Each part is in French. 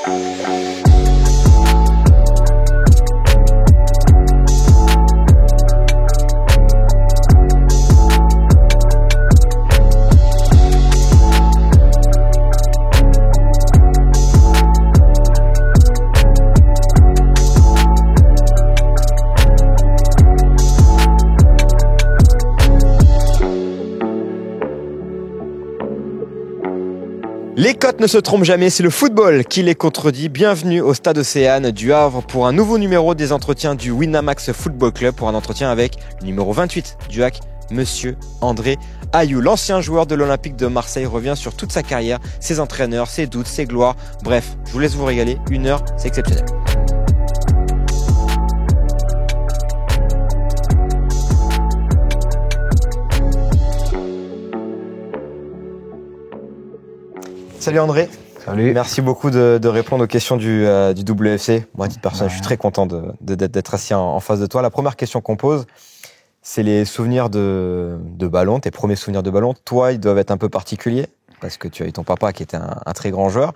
Les cotes ne se trompent jamais, c'est le football qui les contredit. Bienvenue au Stade Océane du Havre pour un nouveau numéro des entretiens du Winamax Football Club, pour un entretien avec le numéro 28 du HAC, Monsieur André Ayew. L'ancien joueur de l'Olympique de Marseille revient sur toute sa carrière, ses entraîneurs, ses doutes, ses gloires. Bref, je vous laisse vous régaler, 1 heure, c'est exceptionnel. Salut André. Salut. Merci beaucoup de répondre aux questions du WFC. Moi, à titre personnel, je suis très content d'être assis en face de toi. La première question qu'on pose, c'est les souvenirs de ballon, tes premiers souvenirs de ballon. Toi, ils doivent être un peu particuliers parce que tu as eu ton papa qui était un très grand joueur.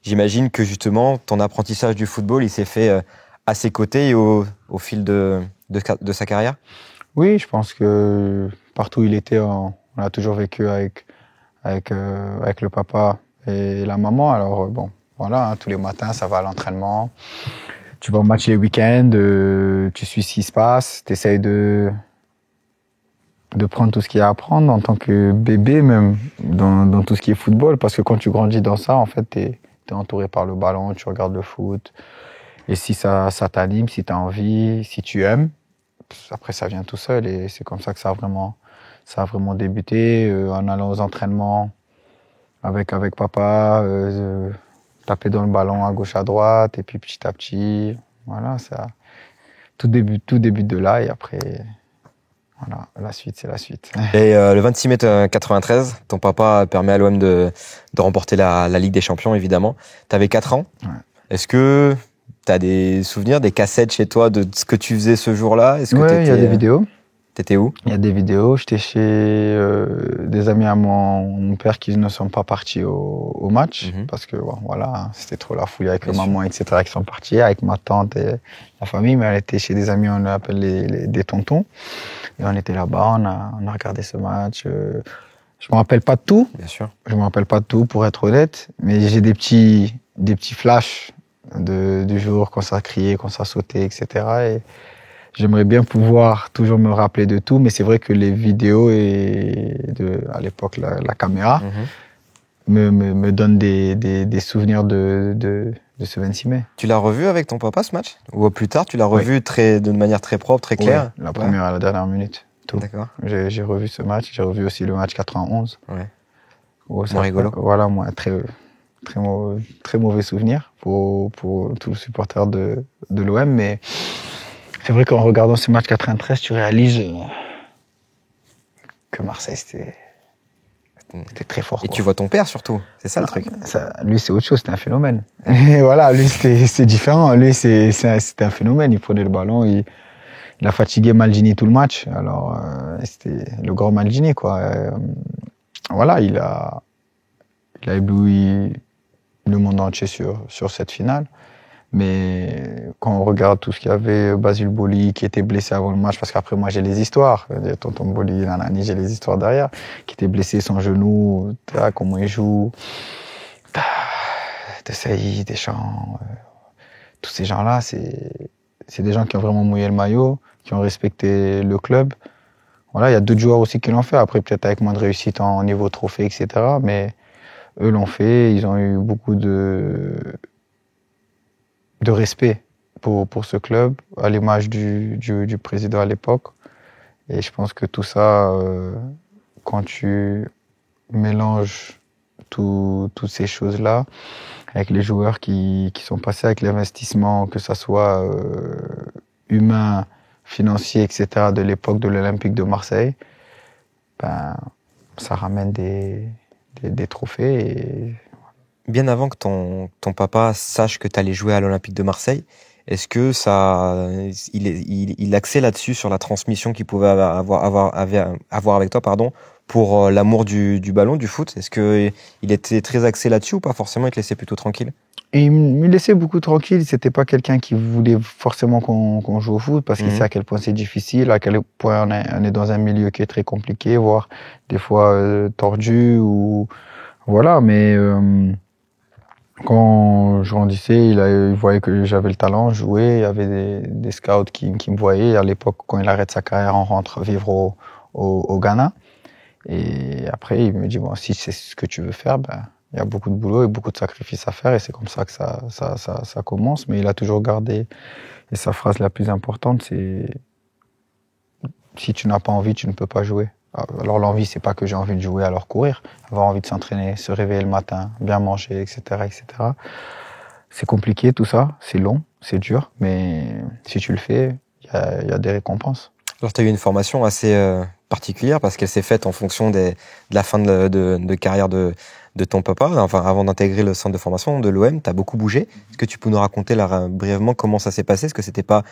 J'imagine que justement, ton apprentissage du football, il s'est fait à ses côtés et au fil de sa carrière. Oui, je pense que partout où il était, on a toujours vécu avec le papa et la maman. Alors bon, voilà, tous les matins, ça va à l'entraînement. Tu vas au match les week-ends, tu suis ce qui se passe, tu essayes de prendre tout ce qu'il y a à prendre en tant que bébé, même dans tout ce qui est football, parce que quand tu grandis dans ça, en fait, t'es entouré par le ballon, tu regardes le foot, et si ça t'anime, si t'as envie, si tu aimes, après ça vient tout seul, et c'est comme ça que ça a vraiment débuté, en allant aux entraînements avec papa, taper dans le ballon à gauche à droite, et puis petit à petit, voilà, ça, tout débute de là, et après, voilà, la suite, c'est la suite. Et le 26 mai 93, ton papa permet à l'OM de remporter la Ligue des Champions, évidemment. T'avais 4 ans. Ouais. Est-ce que t'as des souvenirs, des cassettes chez toi de ce que tu faisais ce jour-là? Est-ce que ouais, il y a des vidéos. T'étais où? Il y a des vidéos. J'étais chez des amis à mon père qui ne sont pas partis au match parce que bon, voilà, c'était trop la fouille avec maman, etc. qui sont partis, avec ma tante et la famille. Mais elle était chez des amis, on les appelle des tontons. Et on était là-bas, on a regardé ce match. Je me rappelle pas de tout. Bien sûr. Je me rappelle pas de tout, pour être honnête. Mais j'ai des petits flashs du jour quand ça criait, quand ça sautait, etc. Et j'aimerais bien pouvoir toujours me rappeler de tout, mais c'est vrai que les vidéos et à l'époque la caméra me donnent des souvenirs de ce 26 mai. Tu l'as revu avec ton papa ce match? Ou plus tard, tu l'as revu de manière très propre, très claire? Oui, la première à la dernière minute. Tout. D'accord. J'ai revu ce match, j'ai revu aussi le match 91. Ouais. Moins rigolo. Voilà, moi, très mauvais souvenir pour tous les supporters de l'OM, mais c'est vrai qu'en regardant ce match 93, tu réalises que Marseille, c'était très fort. Et tu vois ton père surtout, c'est ça le truc. Lui, c'est autre chose, c'était un phénomène. Et voilà, lui, c'est différent. Lui, c'était un phénomène. Il prenait le ballon, il a fatigué Maldini tout le match. Alors, c'était le grand Maldini, quoi. Voilà, il a ébloui le monde entier sur cette finale. Mais quand on regarde tout ce qu'il y avait, Basile Boli qui était blessé avant le match, parce qu'après moi j'ai les histoires, tonton Boli, nanani, j'ai les histoires derrière, qui était blessé son genou, comment il joue, de Saïd, Deschamps, tous ces gens-là, c'est des gens qui ont vraiment mouillé le maillot, qui ont respecté le club. Voilà, il y a d'autres joueurs aussi qui l'ont fait, après peut-être avec moins de réussite en niveau trophée, etc. Mais eux l'ont fait, ils ont eu beaucoup de respect pour ce club, à l'image du président à l'époque. Et je pense que tout ça, quand tu mélanges toutes ces choses-là, avec les joueurs qui sont passés, avec l'investissement, que ça soit humain, financier, etc., de l'époque de l'Olympique de Marseille, ben, ça ramène des trophées. Et bien avant que ton papa sache que tu allais jouer à l'Olympique de Marseille, est-ce que il axait là-dessus sur la transmission qu'il pouvait avoir avec toi, pour l'amour du ballon, du foot? Est-ce que il était très axé là-dessus ou pas forcément? Il te laissait plutôt tranquille? Et il me laissait beaucoup tranquille. C'était pas quelqu'un qui voulait forcément qu'on joue au foot parce qu'il sait à quel point c'est difficile, à quel point on est dans un milieu qui est très compliqué, voire des fois tordu ou voilà. Mais quand je grandissais, il voyait que j'avais le talent, je jouais. Il y avait des scouts qui me voyaient. À l'époque, quand il arrête sa carrière, on rentre vivre au Ghana. Et après, il me dit bon, si c'est ce que tu veux faire, ben il y a beaucoup de boulot et beaucoup de sacrifices à faire et c'est comme ça que ça commence. Mais il a toujours gardé, et sa phrase la plus importante, c'est si tu n'as pas envie, tu ne peux pas jouer. Alors l'envie, c'est pas que j'ai envie de jouer, alors courir, avoir envie de s'entraîner, se réveiller le matin, bien manger, etc., etc. C'est compliqué tout ça, c'est long, c'est dur, mais si tu le fais, il y a des récompenses. Alors tu as eu une formation assez particulière parce qu'elle s'est faite en fonction de la fin de carrière de ton papa, enfin avant d'intégrer le centre de formation de l'OM, tu as beaucoup bougé. Est-ce que tu peux nous raconter là, brièvement comment ça s'est passé? Est-ce que c'était pas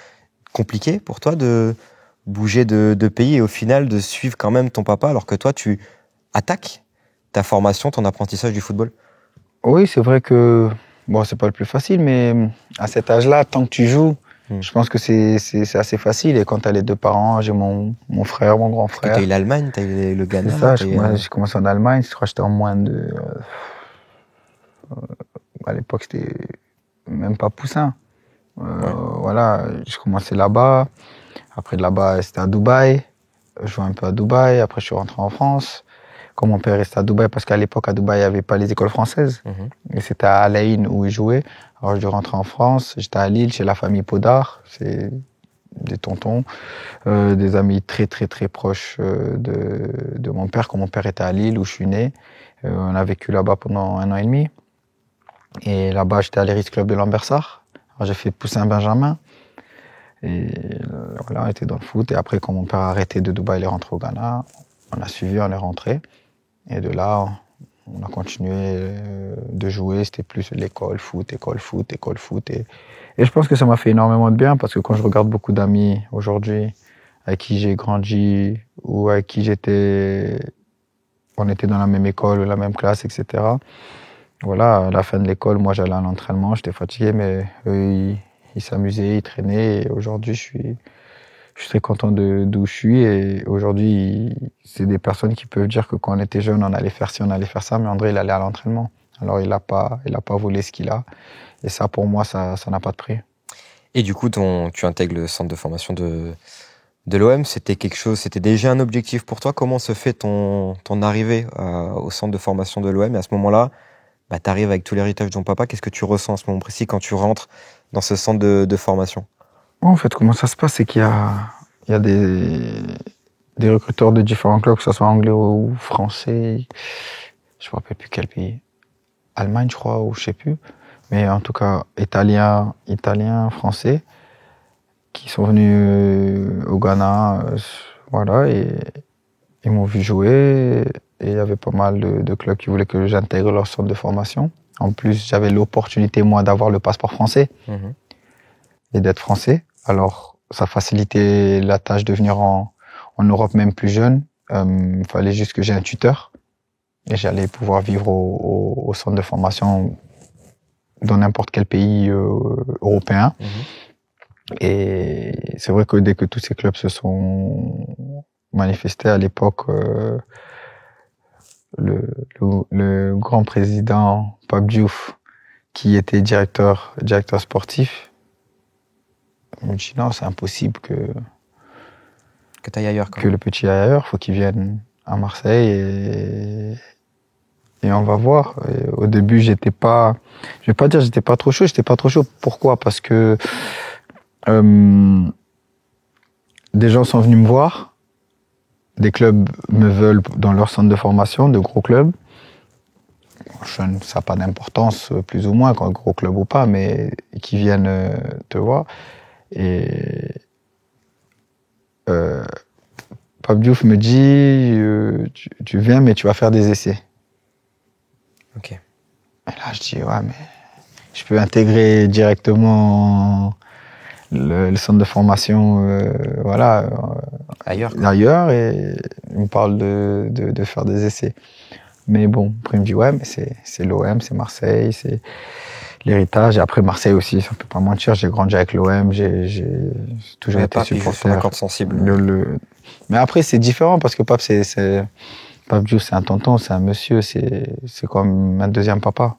compliqué pour toi de bouger de pays et au final de suivre quand même ton papa alors que toi tu attaques ta formation, ton apprentissage du football? Oui, c'est vrai que bon, c'est pas le plus facile, mais à cet âge-là, tant que tu joues, je pense que c'est assez facile. Et quand t'as les deux parents, j'ai mon frère, mon grand frère. T'as eu l'Allemagne, t'as eu le Ghana. C'est ça, j'ai commencé en Allemagne, je crois que j'étais en moins de... à l'époque, c'était même pas poussin. Voilà, j'ai commencé là-bas. Après de là-bas, c'était à Dubaï. Je jouais un peu à Dubaï. Après, je suis rentré en France. Quand mon père restait à Dubaï, parce qu'à l'époque, à Dubaï, il n'y avait pas les écoles françaises. Et c'était à Al Ain où il jouait. Alors, je suis rentré en France. J'étais à Lille, chez la famille Podard. C'est des tontons, des amis très, très, très proches de mon père. Quand mon père était à Lille, où je suis né, on a vécu là-bas pendant 1 an et demi. Et là-bas, j'étais à l'Iris Club de Lambersart. Alors, j'ai fait Poussin Benjamin. Et voilà, on était dans le foot. Et après, quand mon père a arrêté de Dubaï, il est rentré au Ghana. On a suivi, on est rentré. Et de là, on a continué de jouer. C'était plus l'école, foot, école, foot, école, foot. Et je pense que ça m'a fait énormément de bien parce que quand je regarde beaucoup d'amis aujourd'hui avec qui j'ai grandi ou avec qui on était dans la même école, la même classe, etc. Voilà, à la fin de l'école, moi j'allais à l'entraînement, j'étais fatigué, mais eux, ils s'amusaient, ils traînaient. Et aujourd'hui, je suis très content d'où je suis. Et aujourd'hui, c'est des personnes qui peuvent dire que quand on était jeune, on allait faire ci, on allait faire ça, mais André, il allait à l'entraînement. Alors, il a pas volé ce qu'il a. Et ça, pour moi, ça n'a pas de prix. Et du coup, tu intègres le centre de formation de l'OM. C'était déjà un objectif pour toi. Comment se fait ton arrivée au centre de formation de l'OM? Et à ce moment-là, tu arrives avec tout l'héritage de ton papa. Qu'est-ce que tu ressens à ce moment précis quand tu rentres dans ce centre de formation? En fait, comment ça se passe, c'est qu'il y a des recruteurs de différents clubs, que ce soit anglais ou français. Je me rappelle plus quel pays. Allemagne, je crois, ou je sais plus. Mais en tout cas, italien, français, qui sont venus au Ghana, voilà, et ils m'ont vu jouer. Et il y avait pas mal de clubs qui voulaient que j'intègre leur centre de formation. En plus, j'avais l'opportunité, moi, d'avoir le passeport français et d'être français. Alors, ça facilitait la tâche de venir en Europe même plus jeune. Il fallait juste que j'ai un tuteur. Et j'allais pouvoir vivre au centre de formation dans n'importe quel pays européen. Et c'est vrai que dès que tous ces clubs se sont manifestés à l'époque, le grand président Pape Diouf, qui était directeur sportif, me dit non, c'est impossible que t'ailles ailleurs. Que le petit aille ailleurs, faut qu'il vienne à Marseille et on va voir. Et au début, je vais pas dire j'étais pas trop chaud. Pourquoi? Parce que des gens sont venus me voir, des clubs me veulent dans leur centre de formation, de gros clubs. Ça n'a pas d'importance, plus ou moins, quand gros club ou pas, mais qui viennent te voir. Et Pape Diouf me dit tu viens, mais tu vas faire des essais. Ok. Et là, je dis ouais, mais je peux intégrer directement le centre de formation, voilà, ailleurs. Et il me parle de faire des essais. Mais bon, après il me dit ouais, mais c'est l'OM, c'est Marseille, c'est l'héritage. Et après Marseille aussi, ça peut pas mentir, j'ai grandi avec l'OM, j'ai toujours été supporter. Un corde sensible. Mais après c'est différent parce que Pape Pape Diouf, c'est un tonton, c'est un monsieur, c'est comme un deuxième papa.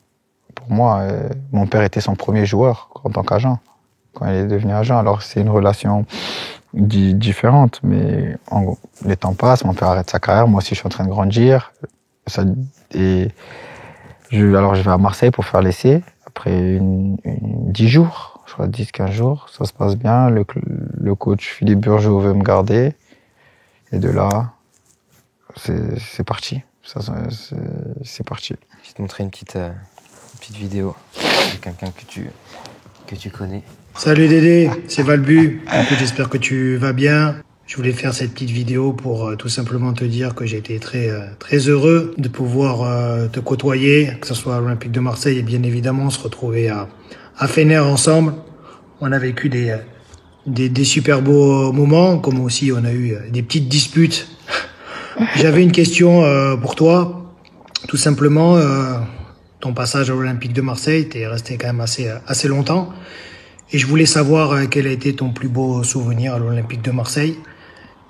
Pour moi, mon père était son premier joueur en tant qu'agent, quand il est devenu agent. Alors c'est une relation différente, mais en gros, les temps passent, mon père arrête sa carrière, moi aussi je suis en train de grandir. Alors je vais à Marseille pour faire l'essai. Après 10 jours, je crois 10-15 jours, ça se passe bien. Le coach Philippe Burgeot veut me garder. Et de là, c'est parti. C'est parti. Je vais te montrer une petite vidéo de quelqu'un que tu connais. Salut Dédé, c'est Valbu. J'espère que tu vas bien. Je voulais faire cette petite vidéo pour tout simplement te dire que j'ai été très heureux de pouvoir te côtoyer, que ce soit à l'Olympique de Marseille et bien évidemment se retrouver à Fener ensemble. On a vécu des super beaux moments, comme aussi on a eu des petites disputes. J'avais une question pour toi, tout simplement. Ton passage à l'Olympique de Marseille, t'es resté quand même assez longtemps. Et je voulais savoir quel a été ton plus beau souvenir à l'Olympique de Marseille.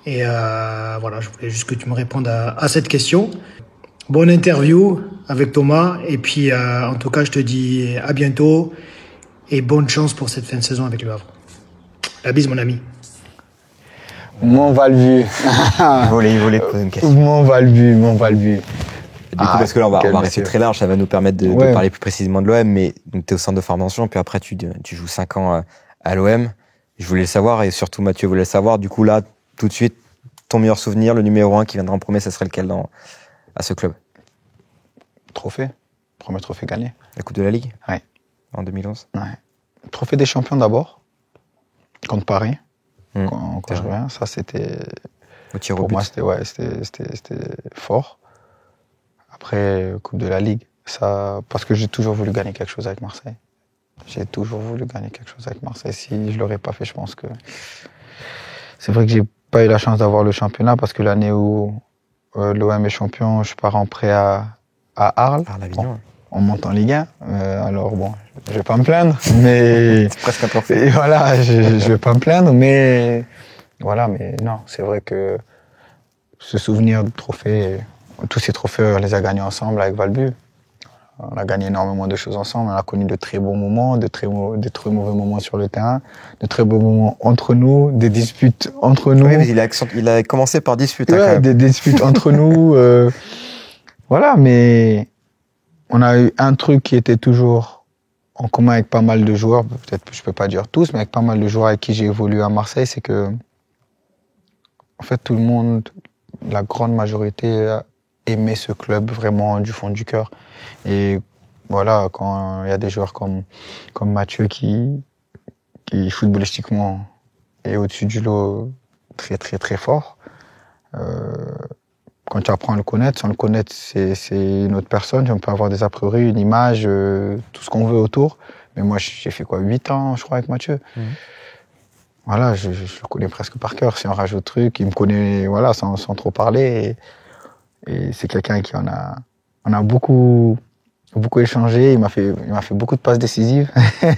Et voilà, je voulais juste que tu me répondes à cette question. Bonne interview avec Thomas. Et puis, en tout cas, je te dis à bientôt. Et bonne chance pour cette fin de saison avec Le Havre. La bise, mon ami. Mon Valbu. Il voulait te poser une question. Mon Valbu. Du coup, parce que là, on va rester très large, ça va nous permettre de parler plus précisément de l'OM, mais tu es au centre de formation, puis après, tu joues 5 ans à l'OM. Je voulais le savoir, et surtout Mathieu voulait le savoir. Du coup, là, tout de suite, ton meilleur souvenir, le numéro 1 qui viendra en premier, ça serait lequel à ce club? Trophée. Premier trophée gagné. La Coupe de la Ligue? Ouais. En 2011? Ouais. Trophée des champions d'abord, contre Paris, quand je reviens. Ça, c'était... Pour moi, c'était fort. Après, Coupe de la Ligue, ça, parce que j'ai toujours voulu gagner quelque chose avec Marseille. J'ai toujours voulu gagner quelque chose avec Marseille. Si je l'aurais pas fait, je pense que... C'est vrai que j'ai pas eu la chance d'avoir le championnat parce que l'année où l'OM est champion, je pars en prêt à Arles. Bon, on monte en Ligue 1. Alors bon, je vais pas me plaindre, mais... C'est presque un trophée. Et voilà, je vais pas me plaindre, mais... Voilà, mais non, c'est vrai que ce souvenir de trophée... Tous ces trophées, on les a gagnés ensemble avec Valbu. On a gagné énormément de choses ensemble. On a connu de très bons moments, de très mauvais moments sur le terrain, de très beaux moments entre nous, des disputes entre nous. Oui, mais il a commencé par disputes. Ouais, quand même. Des disputes entre nous. Voilà, mais on a eu un truc qui était toujours en commun avec pas mal de joueurs. Peut-être que je peux pas dire tous, mais avec pas mal de joueurs avec qui j'ai évolué à Marseille, c'est que, en fait, tout le monde, la grande majorité, aimer ce club vraiment du fond du cœur. Et voilà, quand il y a des joueurs comme Mathieu qui footballistiquement est au-dessus du lot très très très fort, quand tu apprends à le connaître, sans le connaître, c'est une autre personne. On peut avoir des a priori, une image, tout ce qu'on veut autour. Mais moi, j'ai fait quoi, 8 ans, je crois, avec Mathieu. Voilà, je le connais presque par cœur. Si on rajoute truc, il me connaît, voilà, sans trop parler. Et c'est quelqu'un qui on a beaucoup échangé. Il m'a fait beaucoup de passes décisives.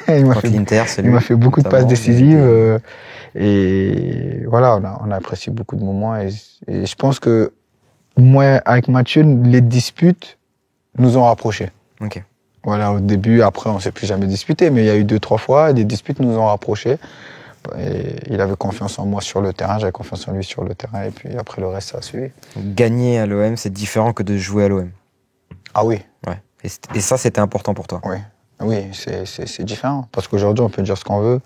il m'a fait beaucoup de passes décisives. Et voilà, on a apprécié beaucoup de moments. Et je pense que moi, avec Mathieu, les disputes nous ont rapprochés. Ok. Voilà, au début, après, on s'est plus jamais disputé, mais il y a eu 2-3 fois, des disputes nous ont rapprochés. Et il avait confiance en moi sur le terrain, j'avais confiance en lui sur le terrain, et puis après le reste, ça a suivi. Gagner à l'OM, c'est différent que de jouer à l'OM. Ah oui. Ouais. Et ça, c'était important pour toi. Oui, c'est différent. Parce qu'aujourd'hui, on peut dire ce qu'on veut.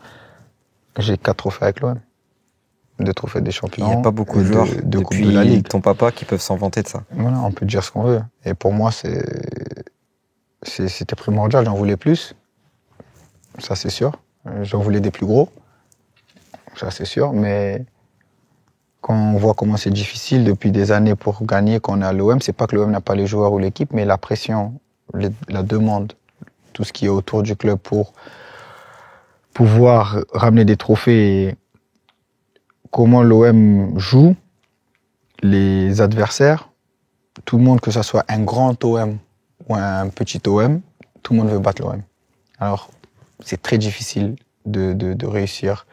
J'ai 4 trophées avec l'OM. 2 trophées des champions. Il n'y a pas beaucoup de joueurs depuis de la Ligue. Ton papa qui peuvent s'en vanter de ça. Voilà, on peut dire ce qu'on veut. Et pour moi, c'était primordial. J'en voulais plus. Ça, c'est sûr. J'en voulais des plus gros. Ça, c'est sûr. Mais quand on voit comment c'est difficile depuis des années pour gagner, quand on est à l'OM, c'est pas que l'OM n'a pas les joueurs ou l'équipe, mais la pression, la demande, tout ce qui est autour du club pour pouvoir ramener des trophées. Et comment l'OM joue, les adversaires, tout le monde, que ce soit un grand OM ou un petit OM, tout le monde veut battre l'OM. Alors, c'est très difficile de réussir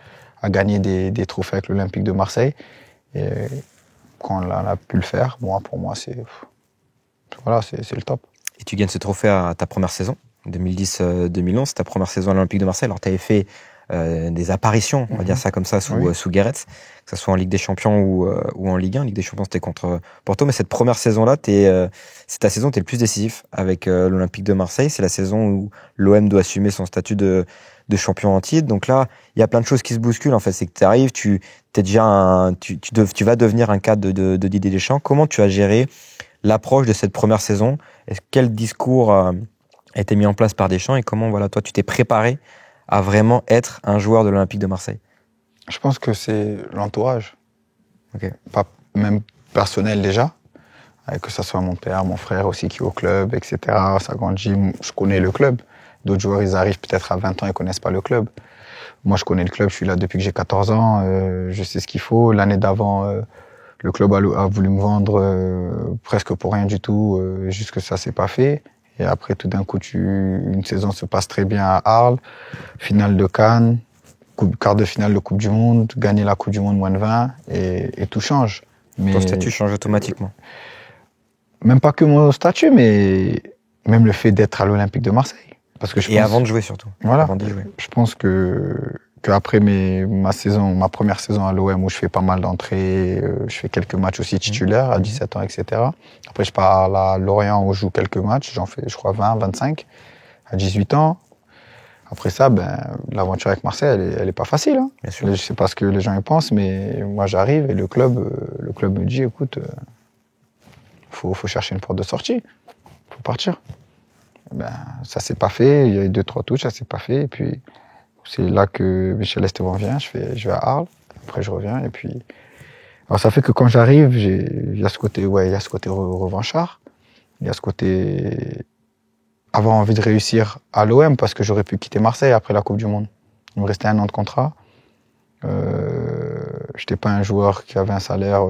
à gagner des trophées avec l'Olympique de Marseille. Et quand on a pu le faire, pour moi, c'est le top. Et tu gagnes ce trophée à ta première saison, 2010-2011, c'est ta première saison à l'Olympique de Marseille. Alors, tu avais fait des apparitions, on va dire ça comme ça, sous Guéretz, que ce soit en Ligue des Champions ou en Ligue 1. Ligue des Champions, c'était contre Porto. Mais cette première saison-là, c'est ta saison où tu es le plus décisif avec l'Olympique de Marseille. C'est la saison où l'OM doit assumer son statut de champion en titre. Donc là, il y a plein de choses qui se bousculent. En fait, c'est que tu arrives, tu vas devenir un cadre de Didier Deschamps. Comment tu as géré l'approche de cette première saison? Quel discours a été mis en place par Deschamps et comment, voilà, toi, tu t'es préparé à vraiment être un joueur de l'Olympique de Marseille? Je pense que c'est l'entourage. Okay. Pas même personnel déjà, que ce soit mon père, mon frère aussi qui est au club, etc. Ça grandit, je connais le club. D'autres joueurs, ils arrivent peut-être à 20 ans, ils connaissent pas le club. Moi, je connais le club, je suis là depuis que j'ai 14 ans, je sais ce qu'il faut. L'année d'avant, le club a voulu me vendre presque pour rien du tout, juste que ça s'est pas fait. Et après, tout d'un coup, une saison se passe très bien à Arles, finale de Cannes, quart de finale de Coupe du Monde, gagner la Coupe du Monde moins de 20, et tout change. Mais ton statut change automatiquement. Même pas que mon statut, mais même le fait d'être à l'Olympique de Marseille. Parce que avant de jouer surtout. Voilà. Avant d'y jouer. Je pense qu'après ma première saison à l'OM où je fais pas mal d'entrées, je fais quelques matchs aussi titulaires à 17 ans, etc. Après, je pars à Lorient où je joue quelques matchs. J'en fais, je crois, 20, 25 à 18 ans. Après ça, l'aventure avec Marseille, elle est pas facile. Hein. Bien sûr. Je sais pas ce que les gens y pensent, mais moi, j'arrive et le club me dit, écoute, faut chercher une porte de sortie. Faut partir. Ça s'est pas fait. Il y a eu 2-3 touches, ça s'est pas fait. Et puis, c'est là que Michel Esteban vient. Je vais à Arles. Après, je reviens. Et puis, alors ça fait que quand j'arrive, il y a ce côté, revanchard. Il y a ce côté avoir envie de réussir à l'OM parce que j'aurais pu quitter Marseille après la Coupe du Monde. Il me restait 1 an de contrat. J'étais pas un joueur qui avait un salaire,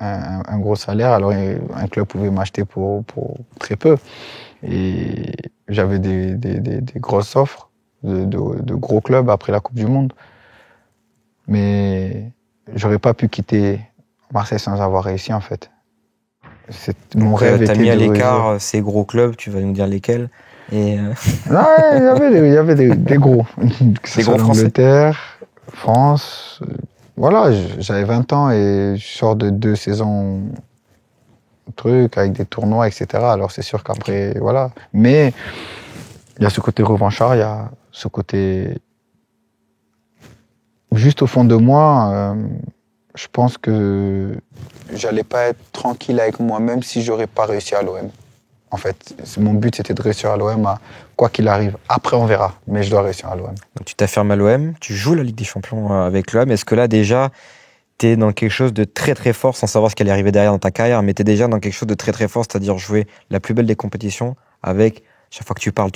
un gros salaire. Alors, un club pouvait m'acheter pour très peu. Et j'avais des grosses offres de gros clubs après la Coupe du Monde. Mais j'aurais pas pu quitter Marseille sans avoir réussi, en fait. Mon rêve était t'as mis à l'écart ces gros clubs, tu vas nous dire lesquels. Et non, il y avait des gros. Des gros français. Angleterre, France. Voilà, j'avais 20 ans et je sors de 2 saisons avec des tournois, etc. Alors c'est sûr qu'après, voilà. Mais il y a ce côté revanchard, il y a ce côté... Juste au fond de moi, je pense que j'allais pas être tranquille avec moi-même si j'aurais pas réussi à l'OM. En fait, mon but, c'était de réussir à l'OM, quoi qu'il arrive. Après, on verra, mais je dois réussir à l'OM. Donc tu t'affirmes à l'OM, tu joues la Ligue des Champions avec l'OM. Est-ce que là, déjà, tu es dans quelque chose de très très fort, sans savoir ce qui allait arriver derrière dans ta carrière, mais tu es déjà dans quelque chose de très très fort, c'est-à-dire jouer la plus belle des compétitions avec, chaque fois que tu parles,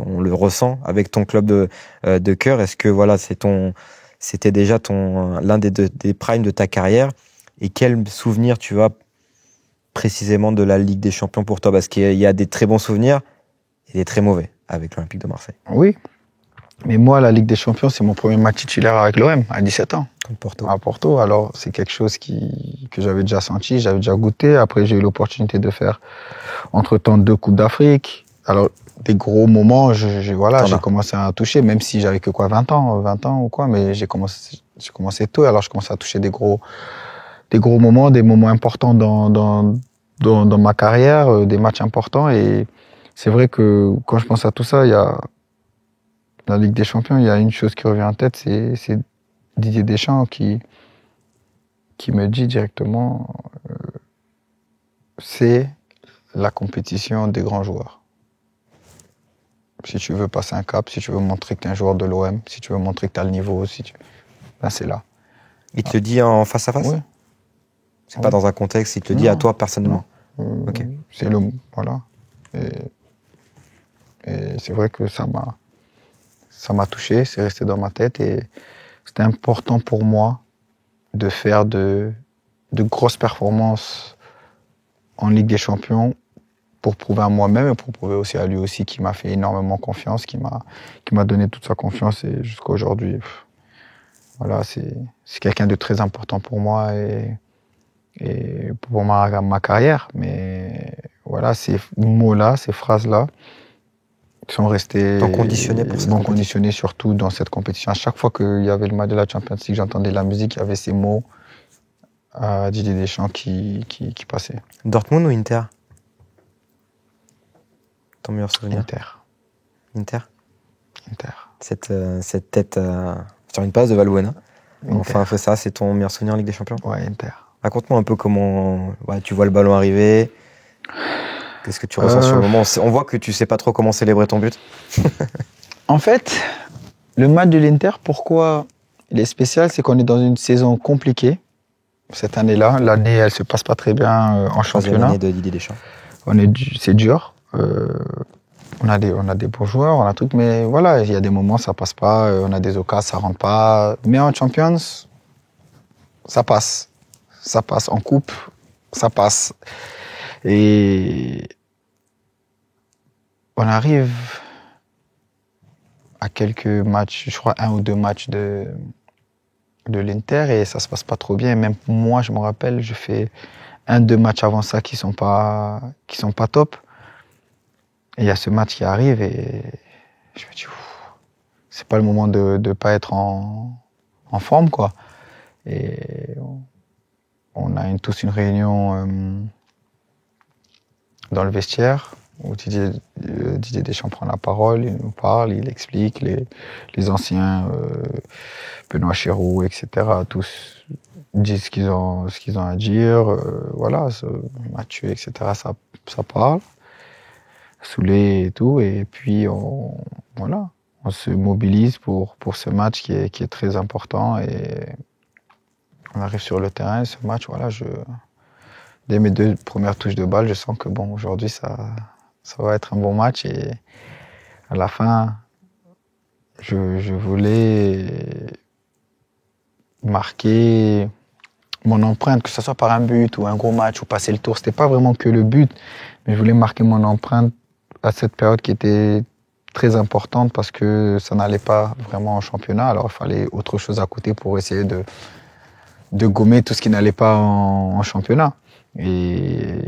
on le ressent, avec ton club de cœur. Est-ce que voilà, c'était déjà l'un des primes de ta carrière? Et quel souvenir tu as précisément de la Ligue des Champions pour toi? Parce qu'il y a des très bons souvenirs et des très mauvais avec l'Olympique de Marseille. Oui, mais moi, la Ligue des Champions, c'est mon premier match titulaire avec l'OM, à 17 ans. Porto. À Porto, alors c'est quelque chose que j'avais déjà senti, j'avais déjà goûté. Après, j'ai eu l'opportunité de faire, entre-temps, 2 Coupes d'Afrique. Alors, des gros moments, j'ai commencé à toucher, même si j'avais que 20 ans ou quoi, mais j'ai commencé tôt. Alors, je commençais à toucher des gros moments, des moments importants dans ma carrière, des matchs importants. Et c'est vrai que quand je pense à tout ça, il y a la Ligue des Champions, il y a une chose qui revient en tête, c'est Didier Deschamps qui me dit directement c'est la compétition des grands joueurs. Si tu veux passer un cap, si tu veux montrer que tu es un joueur de l'OM, si tu veux montrer que tu as le niveau, c'est là. Il te le dit en face à face? Oui. C'est pas dans un contexte, il te le dit à toi personnellement? Ok. C'est voilà. Et c'est vrai que ça m'a touché, c'est resté dans ma tête et c'était important pour moi de faire de de grosses performances en Ligue des Champions pour prouver à moi-même et pour prouver aussi à lui aussi, qui m'a fait énormément confiance, qui m'a donné toute sa confiance, et jusqu'à aujourd'hui, voilà, c'est quelqu'un de très important pour moi et pour ma carrière. Mais voilà, ces mots-là, ces phrases-là sont restés conditionnés surtout dans cette compétition. À chaque fois qu'il y avait le match de la Champions League, j'entendais la musique, il y avait ces mots à Didier Deschamps qui passaient. Dortmund ou Inter? Ton meilleur souvenir? Inter. Cette tête sur une passe de Valbuena. Enfin, après ça, c'est ton meilleur souvenir en Ligue des Champions? Ouais, Inter. Raconte-moi un peu comment tu vois le ballon arriver. Qu'est-ce que tu ressens sur le moment? On voit que tu sais pas trop comment célébrer ton but. En fait, le match de l'Inter, pourquoi il est spécial, c'est qu'on est dans une saison compliquée. Cette année-là, l'année, elle se passe pas très bien en championnat. L'année de Didier Deschamps. C'est dur. On a des bons joueurs, on a tout, mais voilà, il y a des moments ça passe pas, on a des occasions, ça rentre pas. Mais en Champions, ça passe. Ça passe. En coupe, ça passe. Et on arrive à quelques matchs, je crois 1 ou 2 matchs de l'Inter, et ça se passe pas trop bien. Même moi, je me rappelle, je fais 1-2 matchs avant ça qui sont pas top. Et il y a ce match qui arrive et je me dis, c'est pas le moment de pas être en forme, quoi. Et on a tous une réunion dans le vestiaire où Didier Deschamps prend la parole, il nous parle, il explique, les anciens, Benoît Chirou, etc., tous disent ce qu'ils ont à dire, voilà, Mathieu, etc., ça parle. Soulé et tout, et puis on se mobilise pour ce match qui est très important, et on arrive sur le terrain. Ce match, voilà, dès mes 2 premières touches de balle, je sens que bon, aujourd'hui ça va être un bon match, et à la fin, je voulais marquer mon empreinte, que ce soit par un but ou un gros match ou passer le tour. C'était pas vraiment que le but, mais je voulais marquer mon empreinte à cette période qui était très importante parce que ça n'allait pas vraiment en championnat. Alors il fallait autre chose à côté pour essayer de gommer tout ce qui n'allait pas en championnat. Et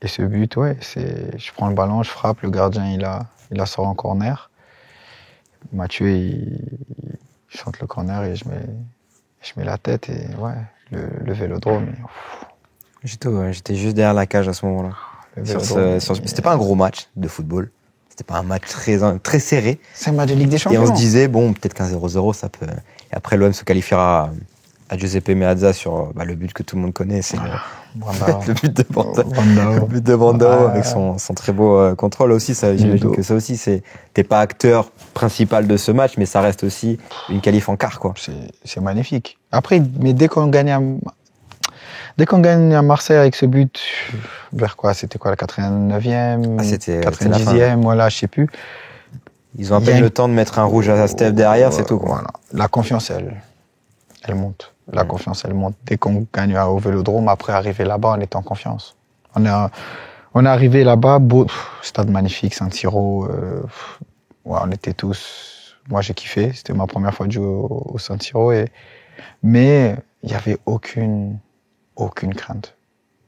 ce but, ouais, je prends le ballon, je frappe, le gardien il la sort en corner. Mathieu il chante le corner et je mets la tête, et ouais, le Vélodrome. J'étais juste derrière la cage à ce moment-là. C'était pas un gros match de football. C'était pas un match très serré. C'est un match de Ligue des Champions. Et on se disait, bon, peut-être qu'un 0-0, ça peut. Et après, l'OM se qualifiera à Giuseppe Meazza sur le but que tout le monde connaît. C'est le but de Brandao. Le but de Brandao avec son très beau contrôle aussi. J'imagine que ça aussi, t'es pas acteur principal de ce match, mais ça reste aussi une qualif en quart, quoi. C'est magnifique. Après, mais dès qu'on gagne à Marseille avec ce but, vers quoi? C'était quoi, la 89e, 90e, voilà, je sais plus. Ils ont à peine le temps de mettre un rouge à Steph derrière, c'est tout, quoi. Voilà. La confiance, elle monte. La confiance, elle monte. Dès qu'on gagne au Vélodrome, après arriver là-bas, on est en confiance. On est arrivé là-bas, stade magnifique, San Siro. On était tous. Moi, j'ai kiffé. C'était ma première fois de jouer au San Siro, mais il y avait aucune crainte.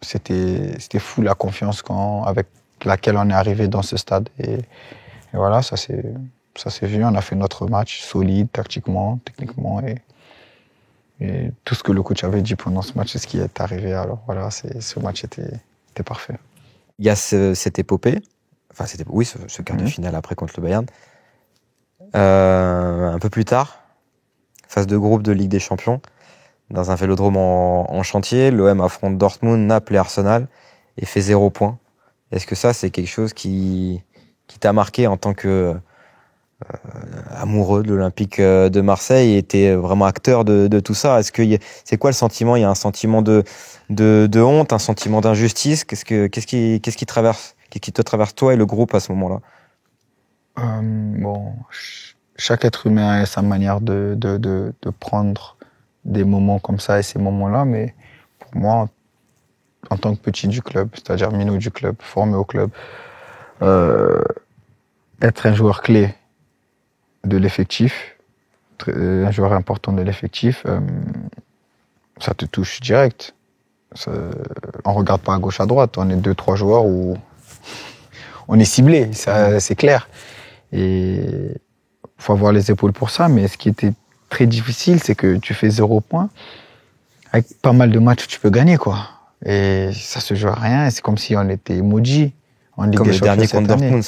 C'était fou la confiance avec laquelle on est arrivé dans ce stade. Et voilà, ça s'est vu. On a fait notre match solide, tactiquement, techniquement, et tout ce que le coach avait dit pendant ce match, c'est ce qui est arrivé. Alors voilà, ce match était parfait. Il y a cette épopée, enfin ce quart de finale après contre le Bayern. Un peu plus tard, phase de groupe de Ligue des Champions, dans un Vélodrome en chantier, l'OM affronte Dortmund, Naples et Arsenal et fait 0 points. Est-ce que ça, c'est quelque chose qui t'a marqué en tant que amoureux de l'Olympique de Marseille, et t'es vraiment acteur de tout ça? C'est quoi le sentiment? Il y a un sentiment de honte, un sentiment d'injustice? Qu'est-ce qui te traverse toi et le groupe à ce moment-là? Bon, chaque être humain a sa manière de prendre des moments comme ça et ces moments-là, mais moi, en tant que petit du club, c'est-à-dire minot du club, formé au club, être un joueur clé de l'effectif, un joueur important de l'effectif, ça te touche direct. On regarde pas à gauche, à droite. On est 2-3 joueurs où on est ciblé, ça, c'est clair. Et faut avoir les épaules pour ça. Mais ce qui était très difficile, c'est que tu fais 0 points. Avec pas mal de matchs, tu peux gagner, quoi. Et ça se joue à rien. Et c'est comme si on était emoji. Comme le dernier contre Dortmund,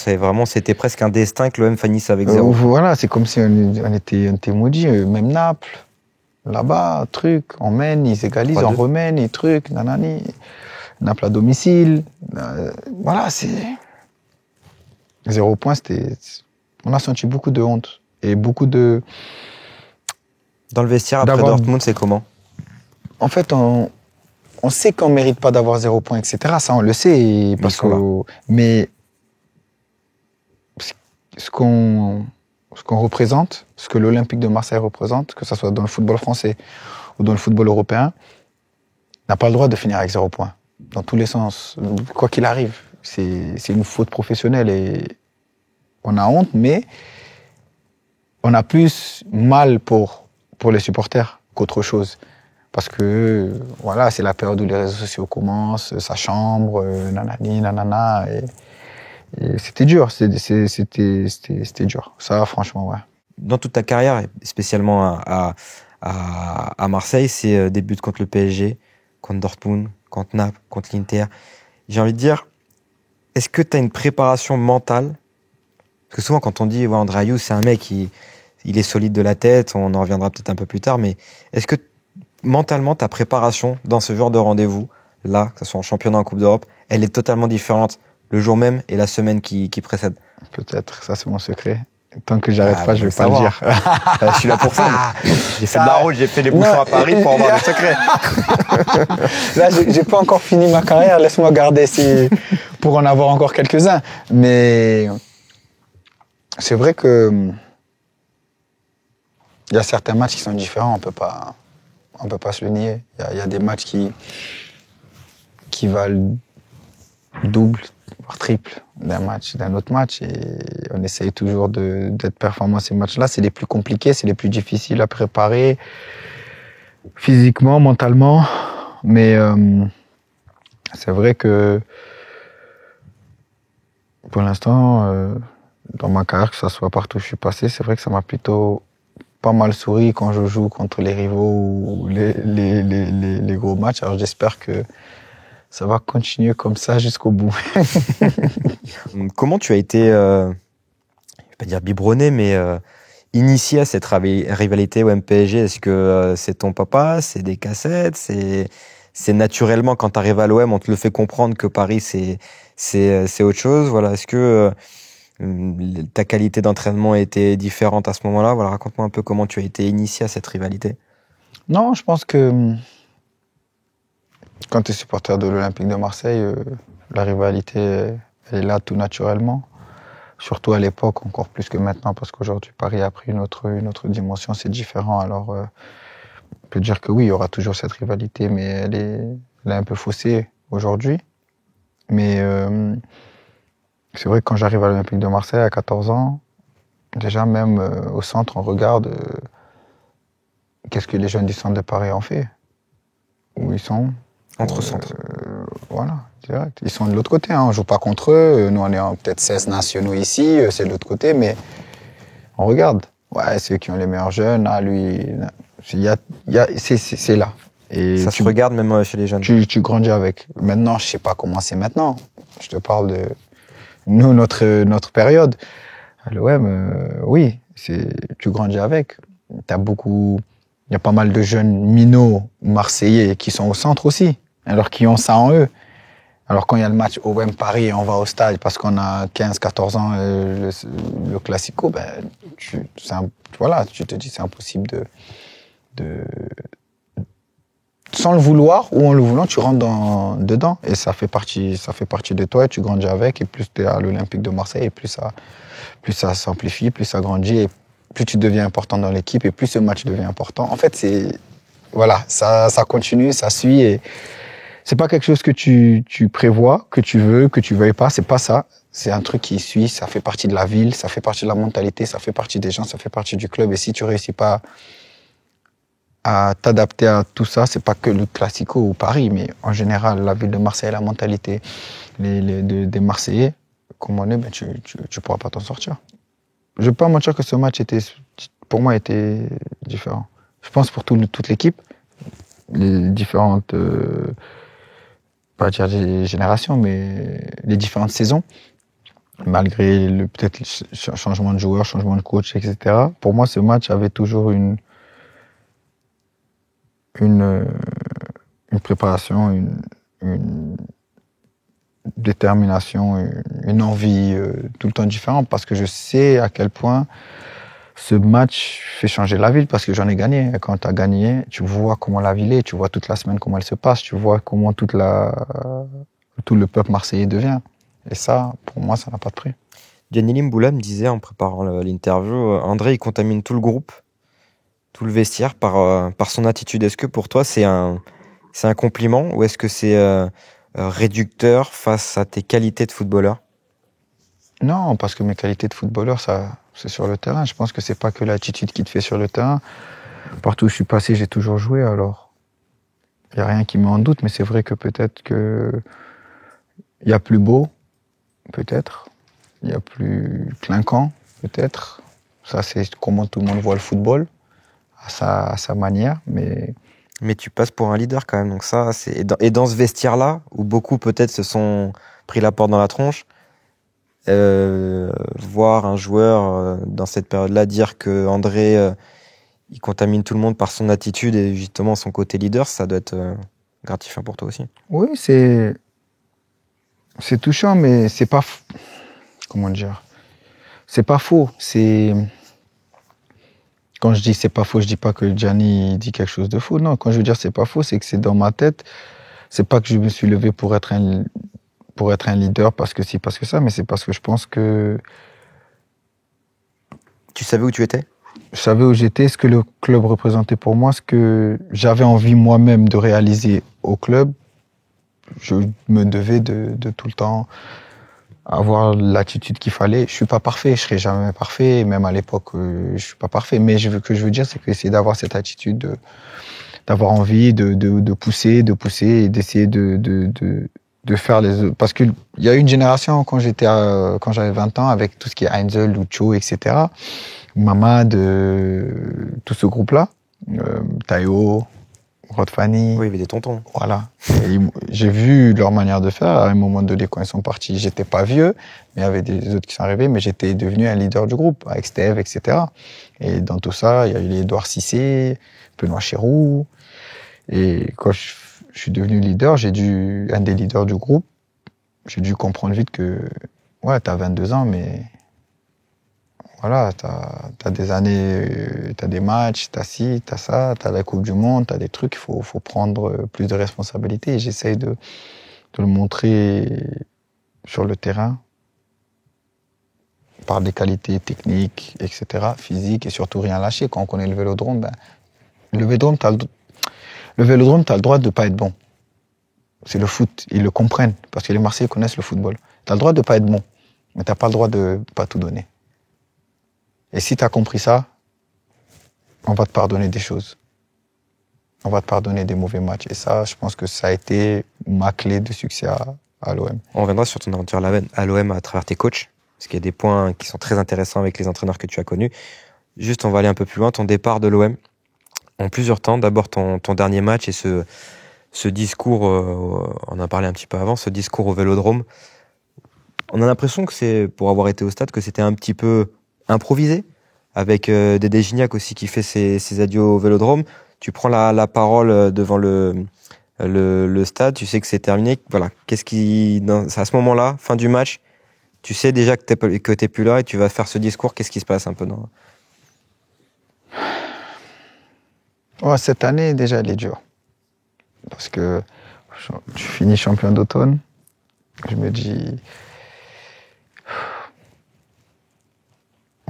c'était presque un destin que l'OM finisse avec 0. Voilà, c'est comme si on était maudits. Même Naples, là-bas, truc, on mène, ils égalisent, on remène, et truc, nanani. Naples à domicile. Voilà, c'est... 0 points, c'était... On a senti beaucoup de honte. Et beaucoup de... Dans le vestiaire, après Dortmund, c'est comment? En fait, on sait qu'on ne mérite pas d'avoir 0 points, etc. Ça, on le sait. Parce que... Mais ce qu'on représente, ce que l'Olympique de Marseille représente, que ce soit dans le football français ou dans le football européen, n'a pas le droit de finir avec 0 points. Dans tous les sens. Quoi qu'il arrive. C'est une faute professionnelle et on a honte, mais on a plus mal pour les supporters qu'autre chose. Parce que, voilà, c'est la période où les réseaux sociaux commencent, sa chambre, nanani, nanana, et c'était dur, c'était dur. Ça, franchement, ouais. Dans toute ta carrière, spécialement à Marseille, c'est des buts contre le PSG, contre Dortmund, contre Naples, contre l'Inter. J'ai envie de dire, est-ce que tu as une préparation mentale? Parce que souvent, quand on dit, ouais, André Ayou, c'est un mec, il est solide de la tête, on en reviendra peut-être un peu plus tard, mais est-ce que mentalement, ta préparation dans ce genre de rendez-vous, là, que ce soit en championnat, en Coupe d'Europe, elle est totalement différente le jour même et la semaine qui précède? Peut-être, ça c'est mon secret. Tant que j'arrête pas, je vais pas le dire. Je suis là pour ça. J'ai fait de la route, j'ai fait les bouchons à Paris pour avoir des secrets. Là, j'ai pas encore fini ma carrière, laisse-moi garder pour en avoir encore quelques-uns. Mais c'est vrai que il y a certains matchs qui sont différents, on peut pas se le nier. Il y a des matchs qui valent double, voire triple d'un autre match, et on essaye toujours d'être performant ces matchs-là. C'est les plus compliqués, c'est les plus difficiles à préparer, physiquement, mentalement, mais c'est vrai que pour l'instant, dans ma carrière, que ce soit partout où je suis passé, c'est vrai que ça m'a plutôt pas mal souri quand je joue contre les rivaux ou les gros matchs. Alors j'espère que ça va continuer comme ça jusqu'au bout. Comment tu as été, je vais pas dire biberonné, mais initié à cette rivalité OM-PSG? Est-ce que c'est ton papa, c'est des cassettes, c'est naturellement quand tu arrives à l'OM, on te le fait comprendre que Paris c'est autre chose? Voilà, est-ce que ta qualité d'entraînement était différente à ce moment-là? Voilà, raconte-moi un peu comment tu as été initié à cette rivalité. Non, je pense que quand tu es supporter de l'Olympique de Marseille, la rivalité, elle est là tout naturellement. Surtout à l'époque, encore plus que maintenant, parce qu'aujourd'hui, Paris a pris une autre dimension, c'est différent. Alors, on peut dire que oui, il y aura toujours cette rivalité, mais elle est un peu faussée aujourd'hui. Mais c'est vrai que quand j'arrive à l'Olympique de Marseille à 14 ans, déjà même au centre, on regarde qu'est-ce que les jeunes du centre de Paris ont fait. Où ils sont. Entre centres. Voilà, direct. Ils sont de l'autre côté, hein. On joue pas contre eux. Nous, on est peut-être 16 nationaux ici, c'est de l'autre côté, mais on regarde. Ouais, c'est eux qui ont les meilleurs jeunes. Ah, lui, c'est là. Et ça se regarde même chez les jeunes. Tu grandis avec. Maintenant, je sais pas comment c'est maintenant. Je te parle de nous, notre période. À l'OM, oui, tu grandis avec. Il y a pas mal de jeunes minots marseillais qui sont au centre aussi, alors qui ont ça en eux. Alors quand il y a le match OM Paris, on va au stade parce qu'on a 15-14 ans, le Classico, voilà, tu te dis c'est impossible sans le vouloir ou en le voulant, tu rentres dedans et ça fait partie de toi et tu grandis avec, et plus tu es à l'Olympique de Marseille et plus ça s'amplifie, plus ça grandit et plus tu deviens important dans l'équipe et plus ce match devient important. En fait, voilà, ça continue, ça suit. Et c'est pas quelque chose que tu prévois, que tu veuilles pas. C'est pas ça. C'est un truc qui suit. Ça fait partie de la ville, ça fait partie de la mentalité, ça fait partie des gens, ça fait partie du club. Et si tu réussis pas à t'adapter à tout ça, c'est pas que le Classico ou Paris, mais en général, la ville de Marseille, la mentalité des Marseillais, comme on est, ben tu pourras pas t'en sortir. Je vais pas mentir que ce match pour moi, était différent. Je pense pour toute l'équipe, les différentes, pas dire des générations, mais les différentes saisons, malgré peut-être le changement de joueur, changement de coach, etc. Pour moi, ce match avait toujours une préparation, une détermination, une envie tout le temps différente, parce que je sais à quel point ce match fait changer la ville, parce que j'en ai gagné. Et quand tu as gagné, tu vois comment la ville est, tu vois toute la semaine comment elle se passe, tu vois comment tout le peuple marseillais devient. Et ça, pour moi, ça n'a pas de prix. Djennily Mboula me disait en préparant l'interview, André, il contamine tout le groupe, tout le vestiaire par son attitude. Est-ce que pour toi, c'est un compliment ou est-ce que c'est réducteur face à tes qualités de footballeur? Non, parce que mes qualités de footballeur, ça, c'est sur le terrain. Je pense que c'est pas que l'attitude qui te fait sur le terrain. Partout où je suis passé, j'ai toujours joué, alors il n'y a rien qui me met en doute, mais c'est vrai que peut-être que il y a plus beau, peut-être. Il y a plus clinquant, peut-être. Ça, c'est comment tout le monde voit le football, à sa manière, mais tu passes pour un leader quand même. Donc ça, et dans ce vestiaire-là, où beaucoup peut-être se sont pris la porte dans la tronche, voir un joueur dans cette période-là dire que André, il contamine tout le monde par son attitude et justement son côté leader, ça doit être gratifiant pour toi aussi. Oui, c'est touchant, mais c'est pas, comment dire, c'est pas faux. Quand je dis c'est pas faux, je dis pas que Gianni dit quelque chose de faux. Non, quand je veux dire c'est pas faux, c'est que c'est dans ma tête. C'est pas que je me suis levé pour être un leader parce que si, parce que ça, mais c'est parce que je pense que tu savais où tu étais? Je savais où j'étais, ce que le club représentait pour moi, ce que j'avais envie moi-même de réaliser au club. Je me devais de tout le temps avoir l'attitude qu'il fallait. Je suis pas parfait, je serai jamais parfait, même à l'époque, je suis pas parfait. Mais ce que je veux dire, c'est qu'essayer d'avoir cette attitude, d'avoir envie de pousser et d'essayer de faire parce qu'il y a une génération quand j'avais 20 ans avec tout ce qui est Heinzel, Lucho, etc. Mamad, tout ce groupe-là, Tayo, Rodfani. Oui, il y avait des tontons. Voilà. Et j'ai vu leur manière de faire. À un moment donné, quand ils sont partis, j'étais pas vieux, mais il y avait des autres qui sont arrivés, mais j'étais devenu un leader du groupe, avec Steve, etc. Et dans tout ça, il y a eu les Edouard Cissé, Benoît Chéroux. Et quand je suis devenu leader, un des leaders du groupe, j'ai dû comprendre vite que, ouais, t'as 22 ans, mais voilà, t'as des années, t'as des matchs, t'as ci, t'as ça, t'as la Coupe du Monde, t'as des trucs, il faut prendre plus de responsabilités. Et j'essaye de le montrer sur le terrain par des qualités techniques, etc., physiques, et surtout rien lâcher. Quand on connaît le Vélodrome, le Vélodrome, t'as le droit de pas être bon. C'est le foot, ils le comprennent, parce que les Marseillais connaissent le football. T'as le droit de pas être bon, mais t'as pas le droit de pas tout donner. Et si tu as compris ça, on va te pardonner des choses. On va te pardonner des mauvais matchs. Et ça, je pense que ça a été ma clé de succès à l'OM. On reviendra sur ton aventure à l'OM à travers tes coachs, parce qu'il y a des points qui sont très intéressants avec les entraîneurs que tu as connus. Juste, on va aller un peu plus loin. Ton départ de l'OM, en plusieurs temps. D'abord, ton dernier match et ce discours, on en a parlé un petit peu avant, ce discours au Vélodrome. On a l'impression que c'est, pour avoir été au stade, que c'était un petit peu improvisé, avec Dédé Gignac aussi qui fait ses adieux au Vélodrome. Tu prends la parole devant le stade, tu sais que c'est terminé. Voilà, à ce moment-là, fin du match, tu sais déjà que t'es plus là et tu vas faire ce discours. Qu'est-ce qui se passe un peu dans... Ouais, cette année, déjà, elle est dure. Parce que tu finis champion d'automne. Je me dis...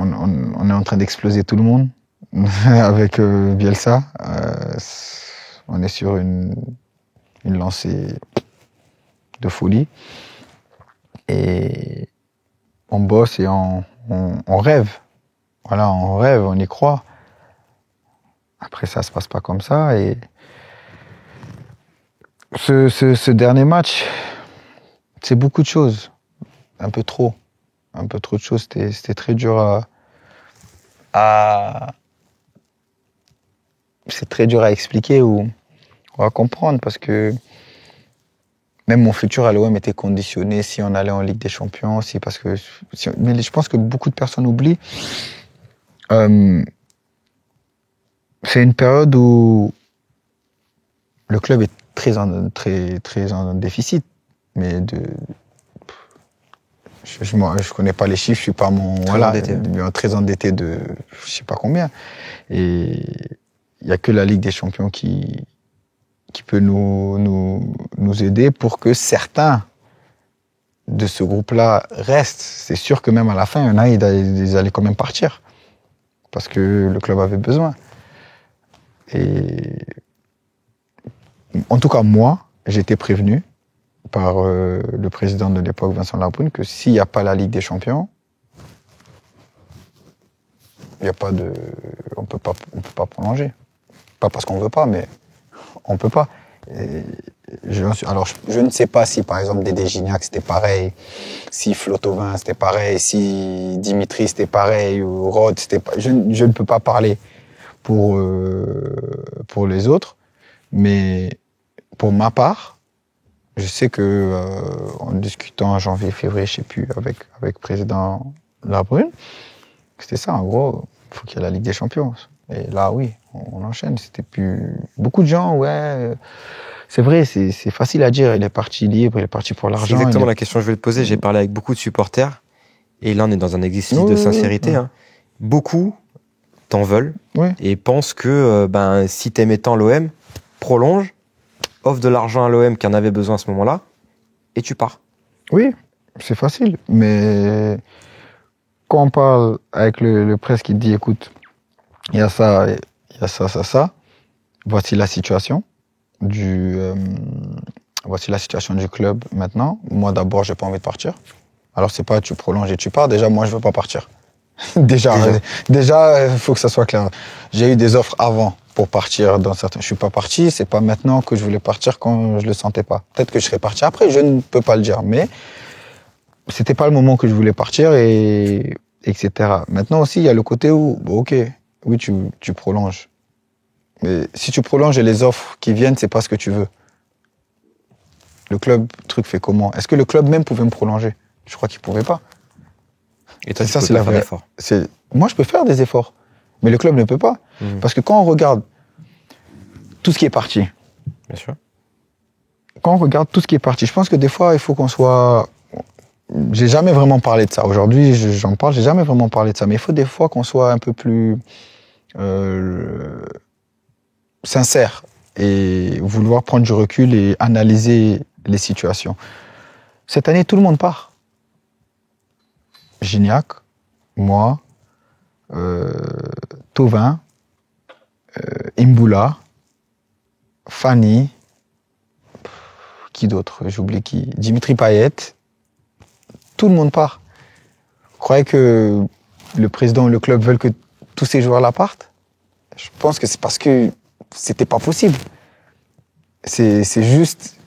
On est en train d'exploser tout le monde avec Bielsa. On est sur une lancée de folie. Et on bosse et on rêve. Voilà, on rêve, on y croit. Après, ça se passe pas comme ça. Et ce dernier match, c'est beaucoup de choses. Un peu trop de choses. C'était très dur c'est très dur à expliquer ou à comprendre parce que même mon futur à l'OM était conditionné si on allait en Ligue des Champions aussi mais je pense que beaucoup de personnes oublient. C'est une période où le club est très en déficit, mais je connais pas les chiffres, je suis pas très endetté de je sais pas combien. Et il y a que la Ligue des Champions qui peut nous aider pour que certains de ce groupe-là restent. C'est sûr que même à la fin, il y en a, ils allaient quand même partir parce que le club avait besoin. Et en tout cas, moi, j'ai été prévenu par le président de l'époque, Vincent Labrune, que s'il n'y a pas la Ligue des Champions, il y a pas de, on peut pas prolonger. Pas parce qu'on veut pas, mais on peut pas. Alors, je ne sais pas si, par exemple, Dédé Gignac, c'était pareil, si Flo Thauvin, c'était pareil, si Dimitri, c'était pareil, ou Rod, c'était pas. Je ne peux pas parler pour les autres, mais pour ma part, je sais que en discutant en janvier, février, je sais plus, avec le président Labrune, c'était ça, en gros, il faut qu'il y ait la Ligue des Champions. Et là, oui, on enchaîne. C'était plus beaucoup de gens, ouais. C'est vrai, c'est facile à dire. Il est parti libre, il est parti pour l'argent. C'est exactement la question que je vais te poser. J'ai parlé avec beaucoup de supporters, et là, on est dans un exercice de sincérité. Hein. Beaucoup t'en veulent et pensent que si t'aimais tant l'OM, prolonge, offre de l'argent à l'OM qui en avait besoin à ce moment-là, et tu pars. Oui, c'est facile. Mais quand on parle avec le presse qui te dit, écoute, il y a ça, ça. Voici la situation voici la situation du club maintenant. Moi, d'abord, j'ai pas envie de partir. Alors, c'est pas tu prolonges et tu pars. Déjà, moi, je veux pas partir. Déjà, il faut que ça soit clair. J'ai eu des offres avant pour partir dans certains. Je suis pas parti. C'est pas maintenant que je voulais partir quand je le sentais pas. Peut-être que je serais parti après. Je ne peux pas le dire, mais c'était pas le moment que je voulais partir et etc. Maintenant aussi, il y a le côté où, ok, oui, tu prolonges. Mais si tu prolonges et les offres qui viennent, c'est pas ce que tu veux. Le club, fait comment? Est-ce que le club même pouvait me prolonger? Je crois qu'il pouvait pas. Et toi, c'est la vraie effort. Moi, je peux faire des efforts, mais le club ne peut pas. Parce que quand on regarde tout ce qui est parti, bien sûr. Quand on regarde tout ce qui est parti, je pense que des fois, il faut qu'on soit. J'ai jamais vraiment parlé de ça. Aujourd'hui, j'en parle. J'ai jamais vraiment parlé de ça, mais il faut des fois qu'on soit un peu plus sincère et vouloir prendre du recul et analyser les situations. Cette année, tout le monde part. Gignac, moi, Thauvin, Imboula, Fanny, qui d'autre? J'oublie qui? Dimitri Payet. Tout le monde part. Vous croyez que le président et le club veulent que tous ces joueurs-là partent? Je pense que c'est parce que c'était pas possible. C'est juste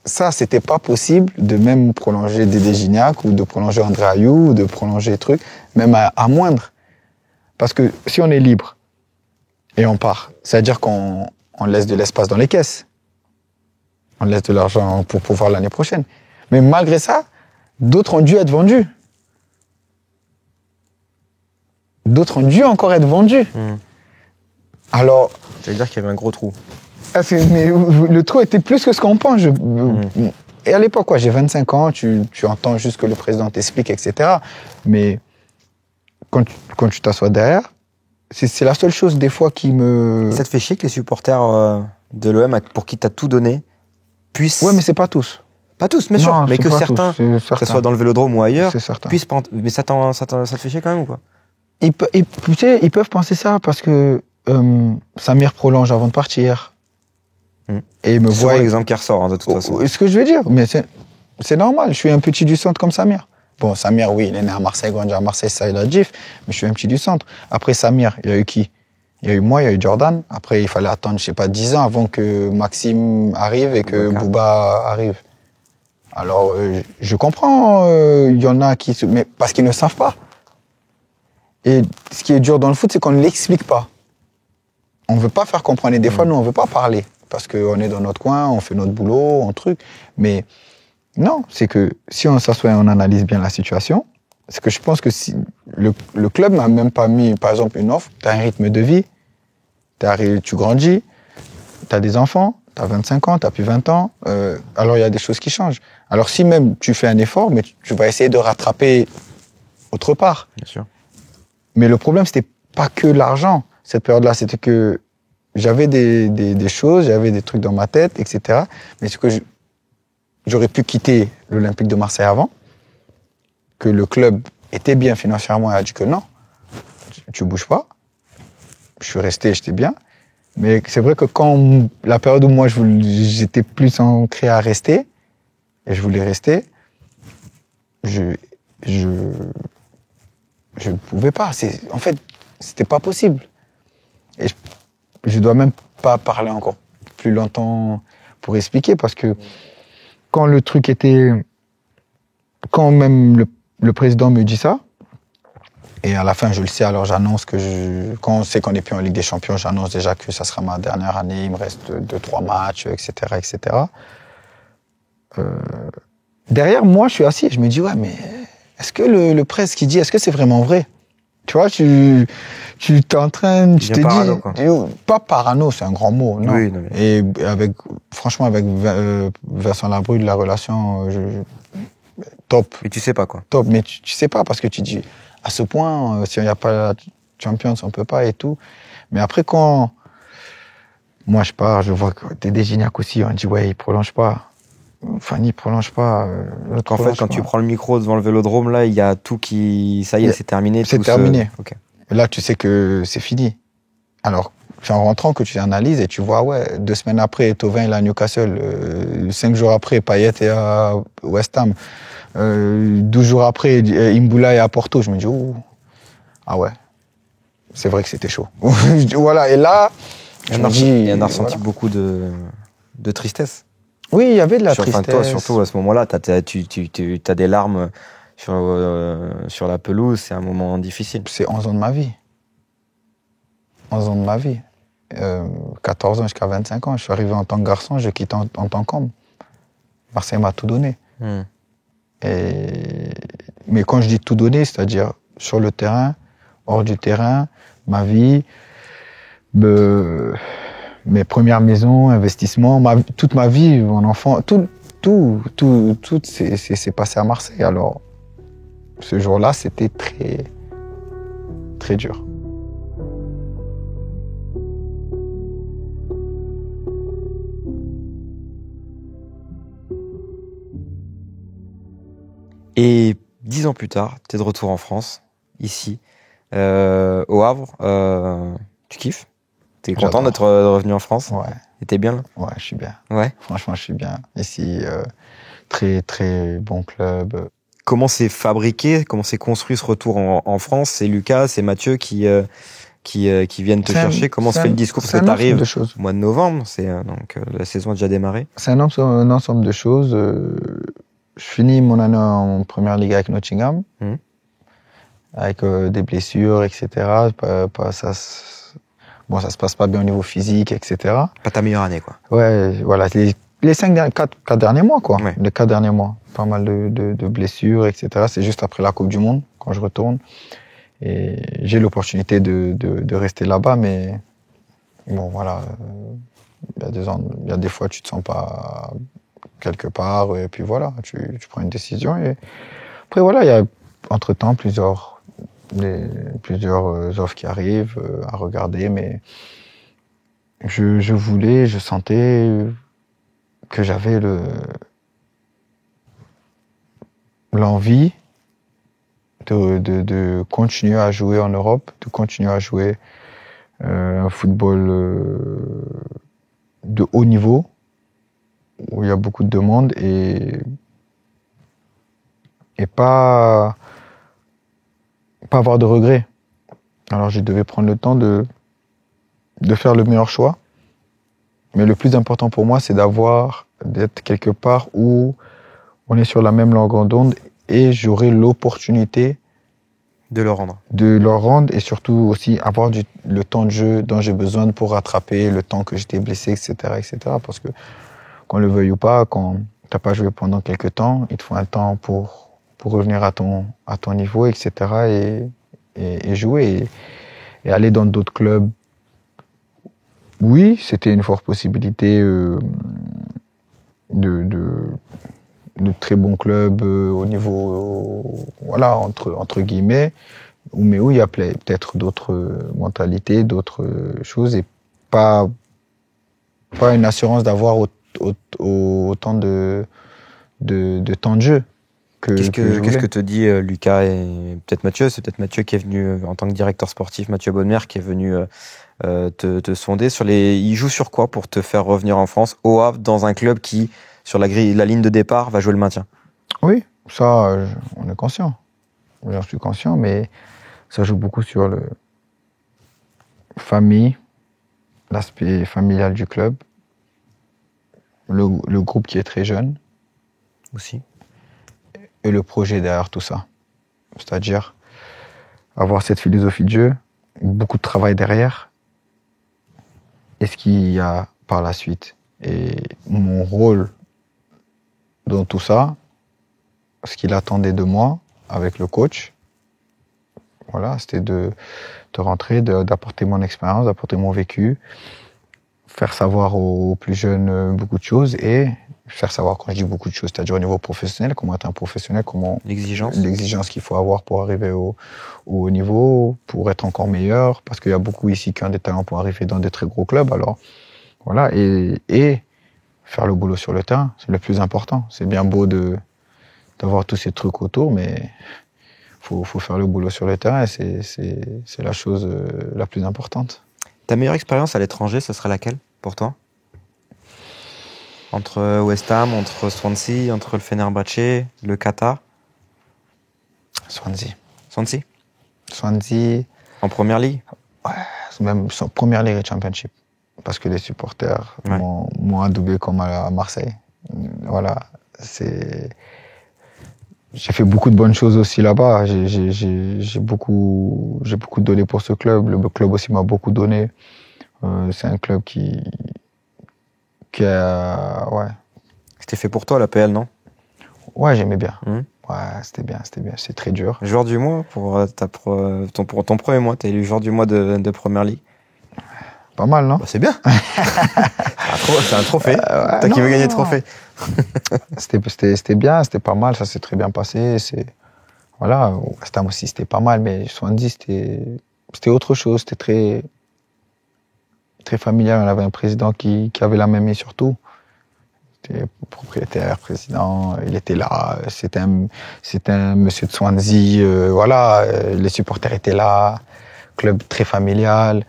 ça, c'était pas possible de même prolonger Dédé Gignac ou de prolonger André Ayew ou de prolonger trucs, même à moindre. Parce que si on est libre et on part, c'est-à-dire qu'on laisse de l'espace dans les caisses. On laisse de l'argent pour pouvoir l'année prochaine. Mais malgré ça, d'autres ont dû être vendus. D'autres ont dû encore être vendus. Alors... Ça veut dire qu'il y avait un gros trou. Mais le trou était plus que ce qu'on pense. Et à l'époque, j'ai 25 ans, tu entends juste que le président t'explique, etc. Mais quand tu t'assois derrière, c'est la seule chose des fois qui me... Ça te fait chier que les supporters de l'OM, pour qui t'as tout donné, puissent... Ouais, mais c'est pas tous. Pas tous, bien sûr, mais que certains, que ce soit dans le Vélodrome ou ailleurs, puissent... Mais ça te fait chier quand même ou quoi? Ils peuvent penser ça parce que Samir prolonge avant de partir. Et il me voit. C'est l'exemple qui ressort, de toute façon. Ce que je veux dire, mais c'est normal. Je suis un petit du centre comme Samir. Bon, Samir, oui, il est né à Marseille, grandi à Marseille, ça il a gif, mais je suis un petit du centre. Après Samir, il y a eu qui? Il y a eu moi, il y a eu Jordan. Après, il fallait attendre, 10 ans avant que Maxime arrive et que Bouba arrive. Alors, je comprends, il y en a mais parce qu'ils ne savent pas. Et ce qui est dur dans le foot, c'est qu'on ne l'explique pas. On veut pas faire comprendre. Et des fois, nous, on veut pas parler. Parce qu'on est dans notre coin, on fait notre boulot, un truc. Mais non, c'est que si on s'assoit et on analyse bien la situation, c'est que je pense que si le club m'a même pas mis, par exemple, une offre, tu as un rythme de vie, tu grandis, tu as des enfants, tu as 25 ans, tu as plus 20 ans, alors il y a des choses qui changent. Alors si même tu fais un effort, mais tu vas essayer de rattraper autre part. Bien sûr. Mais le problème, c'était pas que l'argent, cette période-là, c'était que j'avais des choses, j'avais des trucs dans ma tête, etc. Mais ce que j'aurais pu quitter l'Olympique de Marseille avant, que le club était bien financièrement et a dit que non, tu bouges pas. Je suis resté, j'étais bien. Mais c'est vrai que quand la période où moi j'étais plus ancré à rester, et je voulais rester, je ne pouvais pas. En fait, c'était pas possible. Et je dois même pas parler encore plus longtemps pour expliquer, parce que quand le truc était, quand même le président me dit ça, et à la fin je le sais, alors j'annonce que quand on sait qu'on n'est plus en Ligue des Champions, j'annonce déjà que ça sera ma dernière année, il me reste 2-3 matchs, etc., etc. Derrière moi, je suis assis et je me dis, ouais, mais est-ce que le presse qui dit, est-ce que c'est vraiment vrai? Tu vois, tu t'entraînes, tu te dis, pas parano, c'est un grand mot, non. Oui, non mais... Et franchement, avec Vincent Labrune, la relation, top. Mais tu sais pas, quoi. Top, mais tu sais pas, parce que tu dis, à ce point, si il n'y a pas la Champions, on peut pas et tout. Mais après, quand moi je pars, je vois que Dédé Gignac aussi, on dit, ouais, il prolonge pas. Fanny prolonge pas. En fait, quand tu prends le micro devant le Vélodrome, là, il y a tout qui... Ça y est, c'est terminé. C'est terminé. Okay. Là, tu sais que c'est fini. Alors, c'est en rentrant que tu analyses et tu vois, ouais, 2 semaines après, Thauvin il est à Newcastle, 5 jours après, Payet est à West Ham, 12 jours après, Imboula est à Porto. Je me dis, oh, ah ouais, c'est vrai que c'était chaud. Voilà, et là, on a ressenti beaucoup de tristesse. Oui, il y avait de la tristesse. Toi, surtout à ce moment-là, tu as des larmes sur la pelouse, c'est un moment difficile. C'est 11 ans de ma vie. 11 ans de ma vie. 14 ans jusqu'à 25 ans. Je suis arrivé en tant que garçon, je quitte en tant qu'homme. Marseille m'a tout donné. Mais quand je dis tout donné, c'est-à-dire sur le terrain, hors du terrain, ma vie, mes premières maisons, investissements, toute ma vie, mon enfant, tout s'est passé à Marseille. Alors, ce jour-là, c'était très, très dur. Et 10 ans plus tard, tu es de retour en France, ici, au Havre. Tu kiffes? T'es content d'être revenu en France? Ouais. Et t'es bien là? Ouais, je suis bien. Ouais. Franchement, je suis bien. Ici, très, très bon club. Comment c'est fabriqué? Comment c'est construit ce retour en France? C'est Lucas, c'est Mathieu qui viennent te chercher. Comment se fait le discours? Parce que t'arrives au mois de novembre, donc la saison a déjà démarré. C'est un ensemble de choses. Je finis mon année en première ligue avec Nottingham, avec des blessures, etc. Ça se passe pas bien au niveau physique, etc. Pas ta meilleure année, quoi. Ouais, voilà. Les 4 derniers mois, quoi. Ouais. Les 4 derniers mois. Pas mal de blessures, etc. C'est juste après la Coupe du Monde, quand je retourne. Et j'ai l'opportunité de rester là-bas, mais bon, voilà. Il y a des fois, tu te sens pas quelque part, et puis voilà, tu prends une décision. Et après, voilà, il y a entre-temps plusieurs offres qui arrivent à regarder, mais je sentais que j'avais l'envie de continuer à jouer en Europe, de continuer à jouer un football de haut niveau, où il y a beaucoup de demandes et pas avoir de regrets. Alors je devais prendre le temps de faire le meilleur choix. Mais le plus important pour moi, c'est d'être quelque part où on est sur la même longueur d'onde et j'aurai l'opportunité De le rendre. Et surtout aussi avoir le temps de jeu dont j'ai besoin pour rattraper le temps que j'étais blessé, etc., etc. Parce que qu'on le veuille ou pas, quand t'as pas joué pendant quelques temps, il te faut un temps pour revenir à ton niveau, etc. et jouer et aller dans d'autres clubs. Oui, c'était une forte possibilité de très bons clubs au niveau, voilà, entre guillemets, mais où il y a peut-être d'autres mentalités, d'autres choses, et pas une assurance d'avoir autant de temps de jeu Qu'est-ce que te dit Lucas et peut-être Mathieu? C'est peut-être Mathieu qui est venu en tant que directeur sportif, Mathieu Bonnemer, qui est venu te sonder sur il joue sur quoi pour te faire revenir en France au Havre dans un club qui, sur la ligne de départ, va jouer le maintien? Oui, ça, on est conscient. Je suis conscient, mais ça joue beaucoup sur le famille, l'aspect familial du club, le groupe qui est très jeune. Aussi. Et le projet derrière tout ça. C'est-à-dire avoir cette philosophie de jeu, beaucoup de travail derrière, et ce qu'il y a par la suite. Et mon rôle dans tout ça, ce qu'il attendait de moi avec le coach, voilà, c'était de rentrer, d'apporter mon expérience, d'apporter mon vécu, faire savoir aux plus jeunes beaucoup de choses et faire savoir, quand je dis beaucoup de choses, c'est-à-dire au niveau professionnel, comment être un professionnel, l'exigence qu'il faut avoir pour arriver au haut niveau, pour être encore meilleur, parce qu'il y a beaucoup ici qui ont des talents pour arriver dans des très gros clubs, alors voilà, et faire le boulot sur le terrain, c'est le plus important. C'est bien beau d'avoir tous ces trucs autour, mais faut faire le boulot sur le terrain et c'est la chose la plus importante. Ta meilleure expérience à l'étranger, ce serait laquelle pour toi? Entre West Ham, entre Swansea, entre le Fenerbahçe, le Qatar? Swansea. En Première Ligue? Ouais, même Première Ligue et Championship. Parce que les supporters m'ont adoubé comme à Marseille. Voilà, j'ai fait beaucoup de bonnes choses aussi là-bas. J'ai beaucoup donné pour ce club. Le club aussi m'a beaucoup donné. C'est un club qui a, ouais. C'était fait pour toi, la PL, non? Ouais, j'aimais bien. Ouais, c'était bien. C'est très dur. Joueur du mois pour ton premier mois. T'es élu joueur du mois de Première Ligue. Pas mal, non? Bah, c'est bien. C'est un trophée. T'as qui veut gagner le trophée. C'était bien, c'était pas mal, ça s'est très bien passé. Voilà, West Ham aussi c'était pas mal, mais Swansea c'était autre chose, c'était très très familial. On avait un président qui avait la main mise sur tout. C'était propriétaire, président, il était là. C'était un monsieur de Swansea, voilà, les supporters étaient là. Club très familial,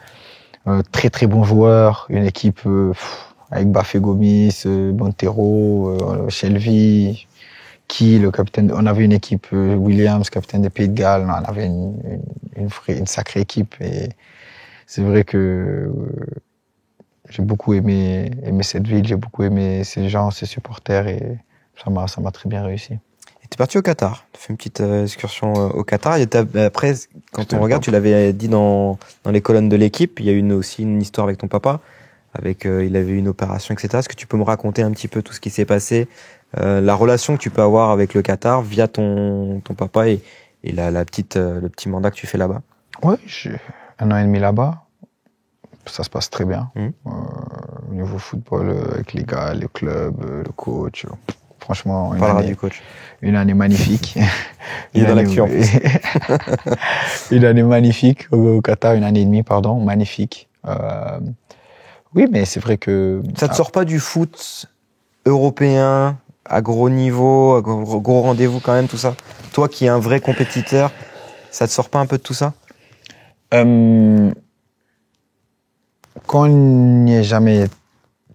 très très bon joueur, une équipe avec Bafé Gomis, Montero, Shelvey, le capitaine. On avait une équipe, Williams, capitaine des Pays de Galles. On avait une sacrée équipe. Et c'est vrai que j'ai beaucoup aimé cette ville, j'ai beaucoup aimé ces gens, ces supporters, et ça m'a très bien réussi. Et t'es parti au Qatar. Tu as fait une petite excursion au Qatar. Et après, quand on regarde, tu l'avais dit dans les colonnes de l'équipe, il y a aussi une histoire avec ton papa. Il avait eu une opération, etc. Est-ce que tu peux me raconter un petit peu tout ce qui s'est passé, la relation que tu peux avoir avec le Qatar via ton papa et le petit mandat que tu fais là-bas? Oui, j'ai 1 an et demi là-bas. Ça se passe très bien. Au niveau football, avec les gars, le club, le coach. Franchement, on parlera du coach. Une année magnifique. Il est dans l'actu en plus. Une année magnifique au Qatar, 1 an et demi, pardon, magnifique. Oui, mais c'est vrai que... Ça te sort pas du foot européen, à gros niveau, à gros rendez-vous quand même, tout ça? Toi qui es un vrai compétiteur, ça te sort pas un peu de tout ça? Quand on n'y est jamais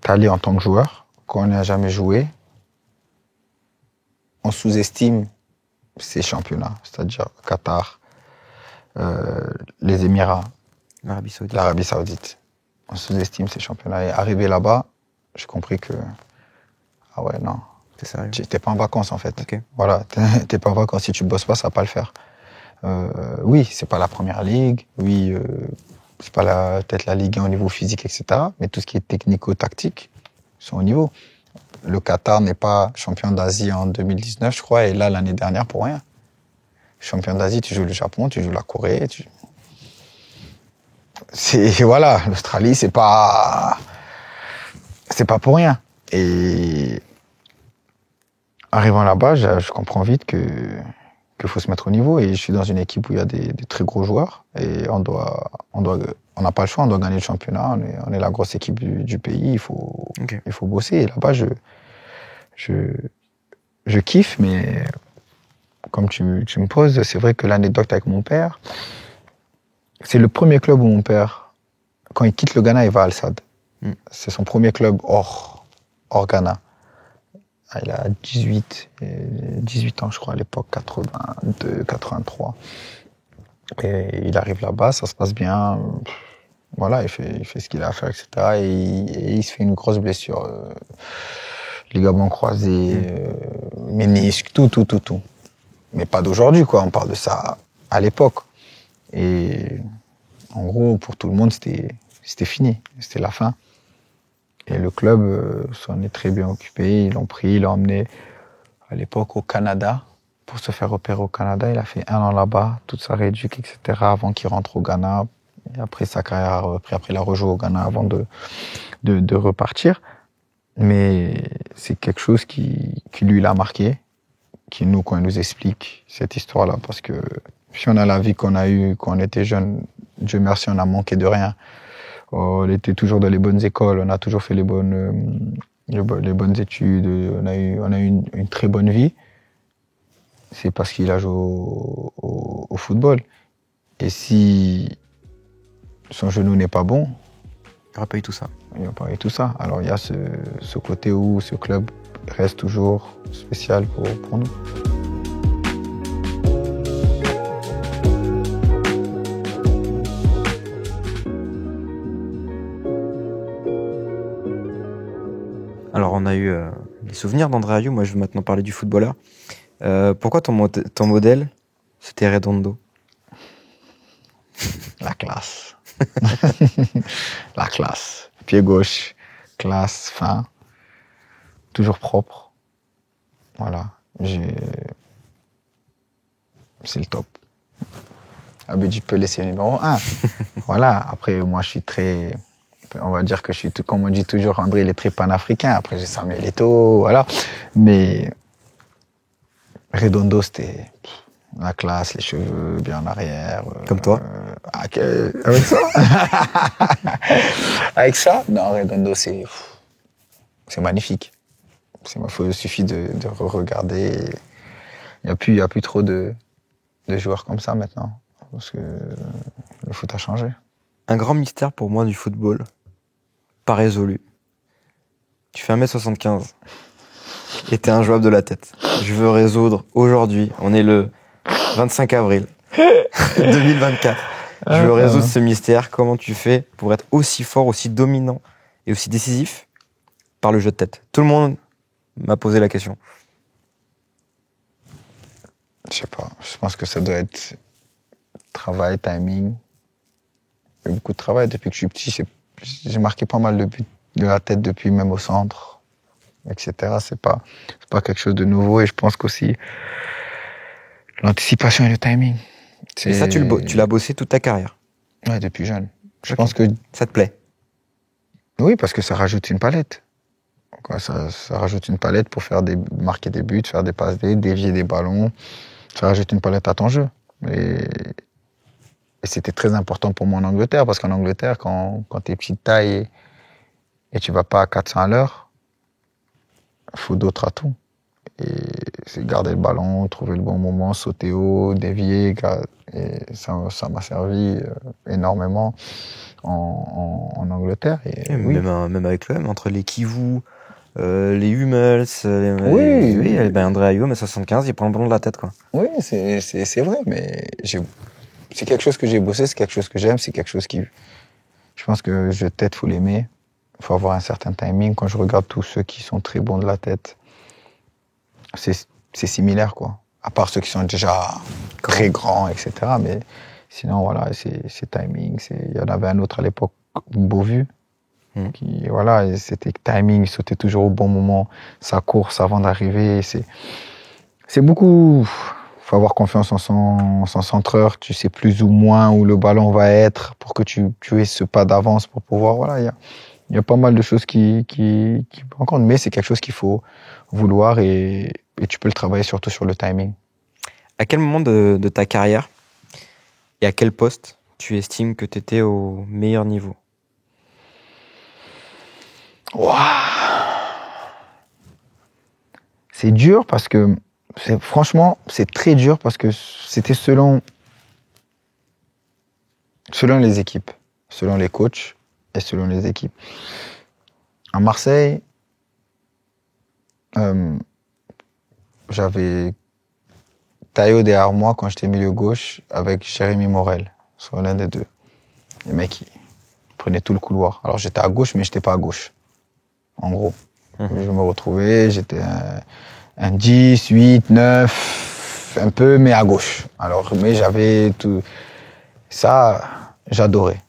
Tali en tant que joueur, quand on n'a jamais joué, on sous-estime ces championnats, c'est-à-dire Qatar, les Émirats, l'Arabie Saoudite. On sous-estime ces championnats. Et arrivé là-bas, j'ai compris que, ah ouais, non, T'es sérieux? t'es pas en vacances en fait. Ok. Voilà, t'es pas en vacances. Si tu bosses pas, ça va pas le faire. Oui, c'est pas la première ligue. Oui, c'est pas peut-être la Ligue 1 au niveau physique, etc. Mais tout ce qui est technico-tactique, ils sont au niveau. Le Qatar n'est pas champion d'Asie en 2019, je crois, et là, l'année dernière, pour rien. Champion d'Asie, tu joues le Japon, tu joues la Corée, voilà, l'Australie, c'est pas pour rien. Et arrivant là-bas, je comprends vite qu'il faut se mettre au niveau. Et je suis dans une équipe où il y a des très gros joueurs. Et on n'a pas le choix, on doit gagner le championnat. On est la grosse équipe du pays. Il faut bosser. Et là-bas, je kiffe, mais comme tu me poses, c'est vrai que l'anecdote avec mon père, c'est le premier club où mon père, quand il quitte le Ghana, il va à Al-Sadd. C'est son premier club hors Ghana. Il a 18 ans, je crois, à l'époque, 82, 83. Et il arrive là-bas, ça se passe bien. Voilà, il fait ce qu'il a à faire, etc. Et il se fait une grosse blessure. Ligaments croisés, ménisque, tout. Mais pas d'aujourd'hui, quoi. On parle de ça à l'époque. Et en gros, pour tout le monde, c'était fini. C'était la fin. Et le club s'en est très bien occupé. Ils l'ont pris, ils l'ont emmené à l'époque au Canada pour se faire opérer au Canada. Il a fait 1 an là-bas, toute sa rééduque, etc. avant qu'il rentre au Ghana. Et après, sa carrière a repris. Après, il a rejoué au Ghana avant de repartir. Mais c'est quelque chose qui lui l'a marqué, quand il nous explique cette histoire-là. Parce que si on a la vie qu'on a eue quand on était jeune, Dieu merci, on a manqué de rien. On était toujours dans les bonnes écoles, on a toujours fait les bonnes études, on a eu une très bonne vie. C'est parce qu'il a joué au football. Et si son genou n'est pas bon, Il n'y aurait pas eu tout ça. Il n'y aurait pas eu tout ça. Alors il y a ce côté où ce club reste toujours spécial pour nous. Alors, on a eu des souvenirs d'André Ayew. Moi, je veux maintenant parler du footballeur. Pourquoi ton modèle, c'était Redondo? La classe. La classe. Pied gauche, classe, fin, toujours propre. Voilà. C'est le top. Abedi peut laisser le numéro 1. Voilà. Après, moi, je suis très... On va dire que je suis, comme on dit toujours, André, il est très panafricain. Après, j'ai Samuel Eto'o, voilà. Mais Redondo, c'était la classe, les cheveux bien en arrière. Comme toi. Avec ça Avec ça Non, Redondo, c'est magnifique. Il suffit de regarder. Il n'y a plus trop de joueurs comme ça maintenant. Parce que le foot a changé. Un grand mystère pour moi du football, pas résolu. Tu fais 1m75 et t'es injouable de la tête. Je veux résoudre aujourd'hui, on est le 25 avril 2024. Je veux résoudre ce mystère. Comment tu fais pour être aussi fort, aussi dominant et aussi décisif par le jeu de tête? Tout le monde m'a posé la question. Je sais pas. Je pense que ça doit être travail, timing. Il y a beaucoup de travail. Depuis que je suis petit, j'ai marqué pas mal de buts de la tête depuis, même au centre, etc. C'est pas quelque chose de nouveau. Et je pense qu'aussi l'anticipation et le timing. Et ça, tu l'as bossé toute ta carrière? Ouais, depuis jeune. Je pense que... Ça te plaît? Oui, parce que ça rajoute une palette. Ça rajoute une palette pour marquer des buts, faire des passes dévier des ballons. Ça rajoute une palette à ton jeu. Et c'était très important pour moi en Angleterre, parce qu'en Angleterre, quand t'es petite taille et tu vas pas à 400 à l'heure, il faut d'autres atouts. Et c'est garder le ballon, trouver le bon moment, sauter haut, dévier. Et ça m'a servi énormément en Angleterre. Et oui. Même avec l'OM, entre les Kivu, les Hummels, Oui. André Ayew, mais 75, il prend le ballon de la tête, quoi. Oui, c'est vrai, mais c'est quelque chose que j'ai bossé, c'est quelque chose que j'aime, c'est quelque chose qui... Je pense que de tête, faut l'aimer. Il faut avoir un certain timing. Quand je regarde tous ceux qui sont très bons de la tête, c'est similaire, quoi. À part ceux qui sont déjà très grands, etc. Mais sinon, voilà, c'est timing. Il y en avait un autre à l'époque, Beauvu, qui, voilà, c'était timing, il sautait toujours au bon moment, sa course avant d'arriver. C'est beaucoup... Il faut avoir confiance en son centreur. Tu sais plus ou moins où le ballon va être pour que tu aies ce pas d'avance pour pouvoir... Voilà, il y a pas mal de choses qui en compte, mais c'est quelque chose qu'il faut vouloir et tu peux le travailler surtout sur le timing. À quel moment de ta carrière et à quel poste tu estimes que tu étais au meilleur niveau? Wow. C'est dur parce que franchement, c'est très dur parce que c'était selon les équipes, selon les coachs et selon les équipes. À Marseille, j'avais Taillot derrière moi quand j'étais milieu gauche avec Jérémy Morel, soit l'un des deux. Les mecs, ils prenaient tout le couloir. Alors j'étais à gauche, mais j'étais pas à gauche. En gros. Je me retrouvais, j'étais un 10, 8, 9, un peu, mais à gauche. Alors, mais j'avais tout. Ça, j'adorais.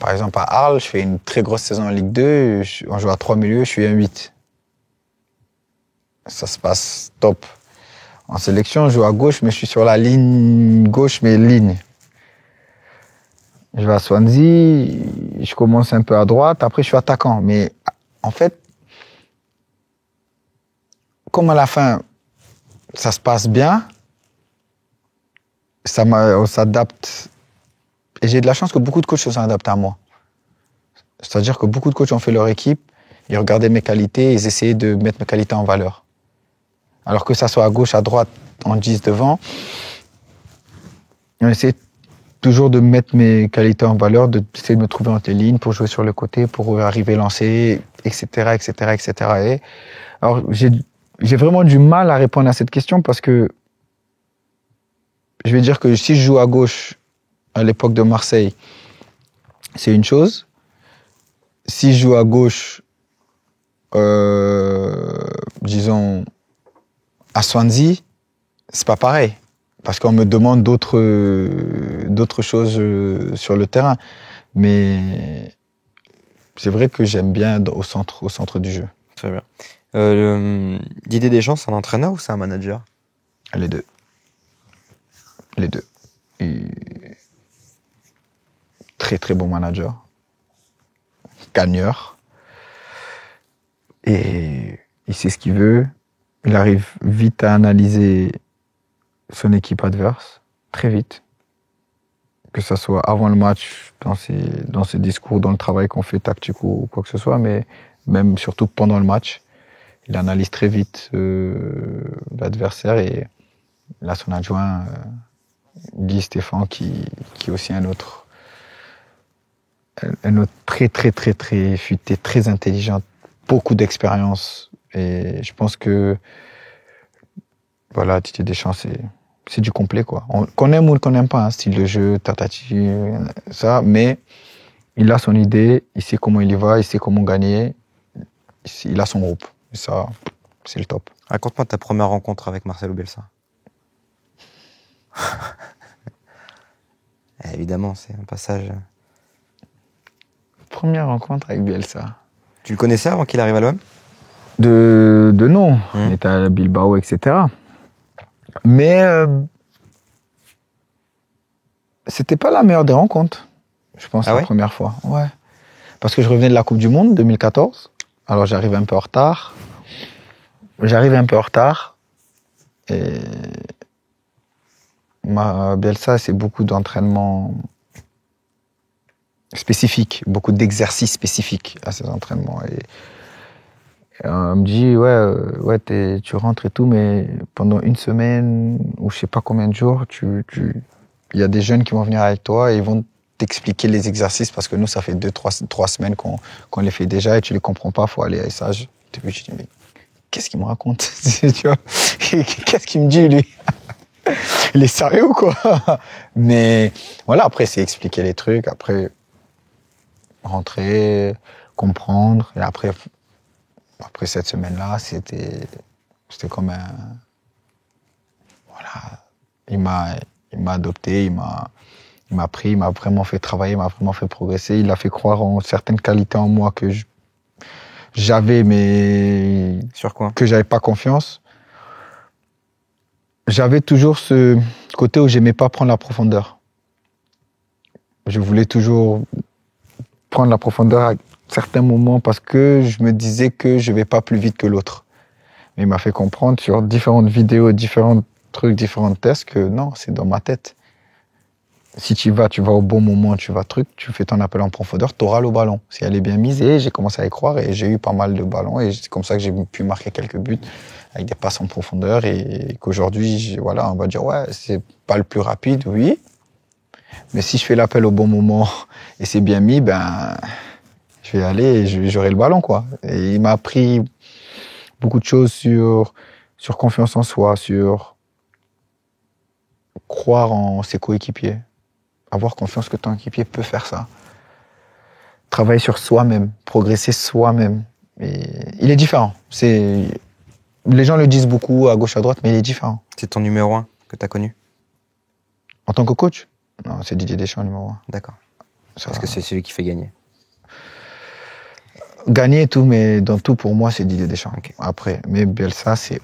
Par exemple, à Arles, je fais une très grosse saison en Ligue 2. On joue à 3 milieux, je suis un 8. Ça se passe top. En sélection, je joue à gauche, mais je suis sur la ligne gauche, mais ligne. Je vais à Swansea, je commence un peu à droite, après je suis attaquant. Mais en fait, comme à la fin, ça se passe bien, on s'adapte. Et j'ai de la chance que beaucoup de coachs se sont adaptés à moi. C'est-à-dire que beaucoup de coachs ont fait leur équipe, ils regardaient mes qualités, ils essayaient de mettre mes qualités en valeur. Alors que ça soit à gauche, à droite, en 10 devant, on essaie toujours de mettre mes qualités en valeur, d'essayer de me trouver entre les lignes pour jouer sur le côté, pour arriver lancé, etc., etc., etc. Et alors, j'ai vraiment du mal à répondre à cette question parce que je vais dire que si je joue à gauche à l'époque de Marseille, c'est une chose. Si je joue à gauche, disons, à Swansea, c'est pas pareil. Parce qu'on me demande d'autres choses sur le terrain. Mais c'est vrai que j'aime bien au centre du jeu. Très bien. Didier Deschamps, c'est un entraîneur ou c'est un manager? Les deux. Les deux. Très très bon manager. Gagneur. Et il sait ce qu'il veut. Il arrive vite à analyser son équipe adverse, très vite. Que ce soit avant le match, dans ses discours, dans le travail qu'on fait tactique ou quoi que ce soit, mais même surtout pendant le match. Il analyse très vite l'adversaire et là son adjoint, Guy Stéphane, qui est aussi un autre très très très très futé, très intelligent, beaucoup d'expérience. Et je pense que voilà, Didier Deschamps, c'est du complet, quoi. Qu'on aime ou qu'on n'aime pas, hein, style de jeu, tatati, ça, mais il a son idée, il sait comment il y va, il sait comment gagner, il a son groupe. Et ça, c'est le top. Raconte-moi ta première rencontre avec Marcelo Bielsa. Évidemment, c'est un passage. Première rencontre avec Bielsa. Tu le connaissais avant qu'il arrive à l'OM? De nom. Il était à Bilbao, etc. Mais c'était pas la meilleure des rencontres, je pense, la première fois. Ouais. Parce que je revenais de la Coupe du Monde 2014. Alors j'arrive un peu en retard. Et Bielsa, c'est beaucoup d'entraînements spécifiques, beaucoup d'exercices spécifiques à ces entraînements. On me dit, ouais, tu rentres et tout, mais pendant une semaine ou je sais pas combien de jours, il y a des jeunes qui vont venir avec toi et ils vont t'expliquer les exercices parce que nous, ça fait 3 semaines qu'on les fait déjà et tu les comprends pas, faut aller à ça. Je dis, mais qu'est-ce qu'il me raconte? Tu vois, qu'est-ce qu'il me dit, lui? Il est sérieux ou quoi? Mais voilà, après, c'est expliquer les trucs, après, rentrer, comprendre, et après cette semaine-là, c'était comme un... Voilà, il m'a adopté, il m'a pris, il m'a vraiment fait travailler, il m'a vraiment fait progresser. Il a fait croire en certaines qualités en moi que j'avais, mais... Sur quoi? Que j'avais pas confiance. J'avais toujours ce côté où j'aimais pas prendre la profondeur. Je voulais toujours prendre la profondeur à certains moments parce que je me disais que je vais pas plus vite que l'autre. Mais il m'a fait comprendre sur différentes vidéos, différents trucs, différents tests que non, c'est dans ma tête. Si tu vas au bon moment, tu fais ton appel en profondeur, tu auras le ballon. Si elle est bien mise, et j'ai commencé à y croire et j'ai eu pas mal de ballons et c'est comme ça que j'ai pu marquer quelques buts avec des passes en profondeur et qu'aujourd'hui, voilà, on va dire, ouais, c'est pas le plus rapide, oui. Mais si je fais l'appel au bon moment et c'est bien mis, ben, je vais aller et j'aurai le ballon, quoi. Et il m'a appris beaucoup de choses sur confiance en soi, sur croire en ses coéquipiers. Avoir confiance que ton équipier peut faire ça. Travailler sur soi-même, progresser soi-même. Et il est différent. Les gens le disent beaucoup à gauche, à droite, mais il est différent. C'est ton numéro 1 que tu as connu? En tant que coach? Non, c'est Didier Deschamps, numéro 1. D'accord. Parce que c'est celui qui fait gagner. Gagner et tout, mais dans tout, pour moi, c'est Didier Deschamps. Okay. Après, mais Bielsa, c'est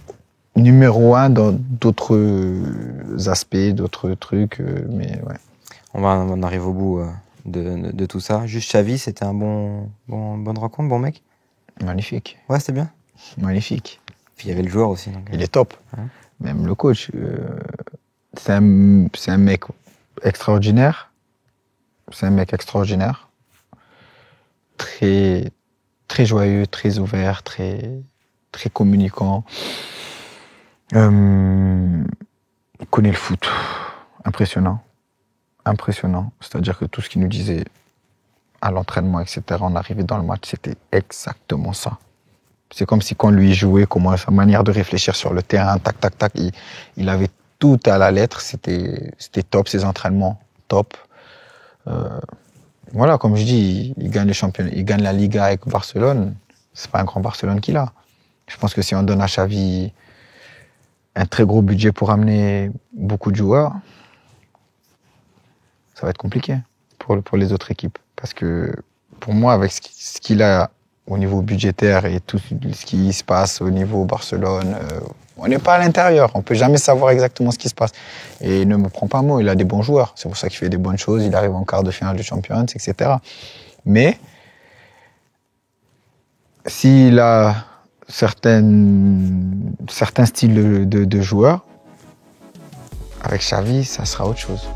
numéro 1 dans d'autres aspects, d'autres trucs, mais ouais. On arrive au bout de tout ça. Juste Xavi, c'était un bonne rencontre, bon mec? Magnifique. Ouais, c'était bien. Magnifique. Puis il y avait le joueur aussi. Donc, il est top. Ouais. Même le coach. C'est un mec extraordinaire. C'est un mec extraordinaire. Très, très joyeux, très ouvert, très, très communicant. Il connaît le foot. Impressionnant. C'est-à-dire que tout ce qu'il nous disait à l'entraînement, etc., on arrivait dans le match, c'était exactement ça. C'est comme si quand lui jouait, comment sa manière de réfléchir sur le terrain, tac, tac, tac, il avait tout à la lettre. C'était top, ses entraînements, top. Voilà, comme je dis, il gagne le championnat, il gagne la Liga avec Barcelone. C'est pas un grand Barcelone qu'il a. Je pense que si on donne à Xavi un très gros budget pour amener beaucoup de joueurs, ça va être compliqué pour les autres équipes. Parce que pour moi, avec ce qu'il a au niveau budgétaire et tout ce qui se passe au niveau Barcelone, on n'est pas à l'intérieur. On peut jamais savoir exactement ce qui se passe. Et ne me prends pas mot, il a des bons joueurs. C'est pour ça qu'il fait des bonnes choses. Il arrive en quart de finale de Champions, etc. Mais s'il a certains styles de joueurs, avec Xavi, ça sera autre chose.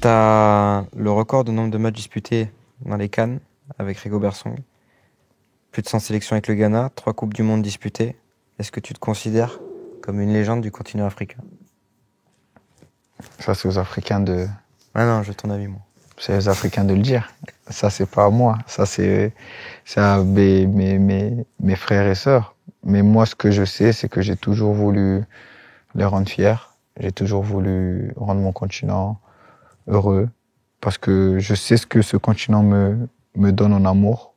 Tu as le record de nombre de matchs disputés dans les CAN avec Rigobert Song. Plus de 100 sélections avec le Ghana, 3 Coupes du Monde disputées. Est-ce que tu te considères comme une légende du continent africain? Ça, c'est aux Africains de... Ah non, je veux ton avis, moi. C'est aux Africains de le dire. Ça, c'est pas à moi. Ça, c'est à mes frères et sœurs. Mais moi, ce que je sais, c'est que j'ai toujours voulu les rendre fiers. J'ai toujours voulu rendre mon continent heureux. Parce que je sais ce que ce continent me donne en amour.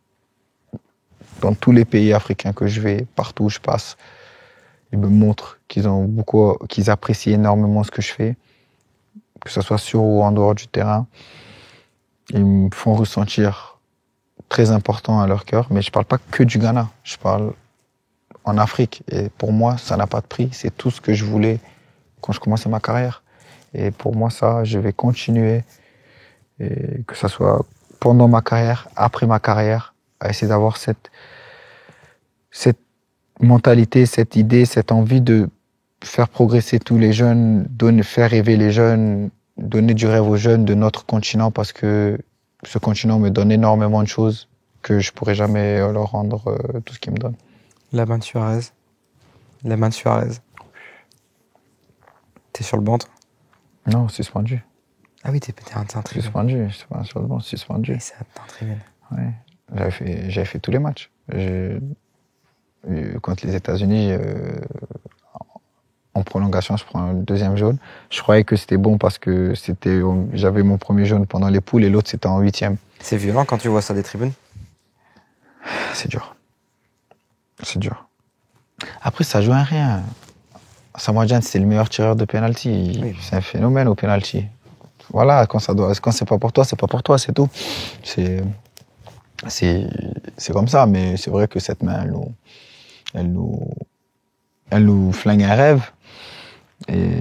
Dans tous les pays africains que je vais, partout où je passe, ils me montrent qu'ils apprécient énormément ce que je fais. Que ce soit sur ou en dehors du terrain. Ils me font ressentir très important à leur cœur, mais je parle pas que du Ghana, je parle en Afrique. Et pour moi, ça n'a pas de prix. C'est tout ce que je voulais quand je commençais ma carrière. Et pour moi, ça, je vais continuer, et que ce soit pendant ma carrière, après ma carrière, à essayer d'avoir cette mentalité, cette idée, cette envie de faire progresser tous les jeunes, faire rêver les jeunes, donner du rêve aux jeunes de notre continent parce que ce continent me donne énormément de choses que je pourrais jamais leur rendre tout ce qu'il me donne. La main de Suarez. La main de Suarez. T'es sur le banc, toi? Non, suspendu. Ah oui, t'es un tribune. Suspendu, c'est pas sur le banc, suspendu. Oui, c'est un tribune. Ouais. J'avais fait tous les matchs. Contre les États-Unis, en prolongation, je prends un deuxième jaune. Je croyais que c'était bon parce que j'avais mon premier jaune pendant les poules et l'autre c'était en 8e. C'est violent quand tu vois ça des tribunes? C'est dur. C'est dur. Après, ça joue à rien. Samoa Gyan, c'est le meilleur tireur de penalty. Oui. C'est un phénomène au penalty. Voilà, quand c'est pas pour toi, c'est pas pour toi, c'est tout. C'est comme ça, mais c'est vrai que cette main, elle nous flingue un rêve. Et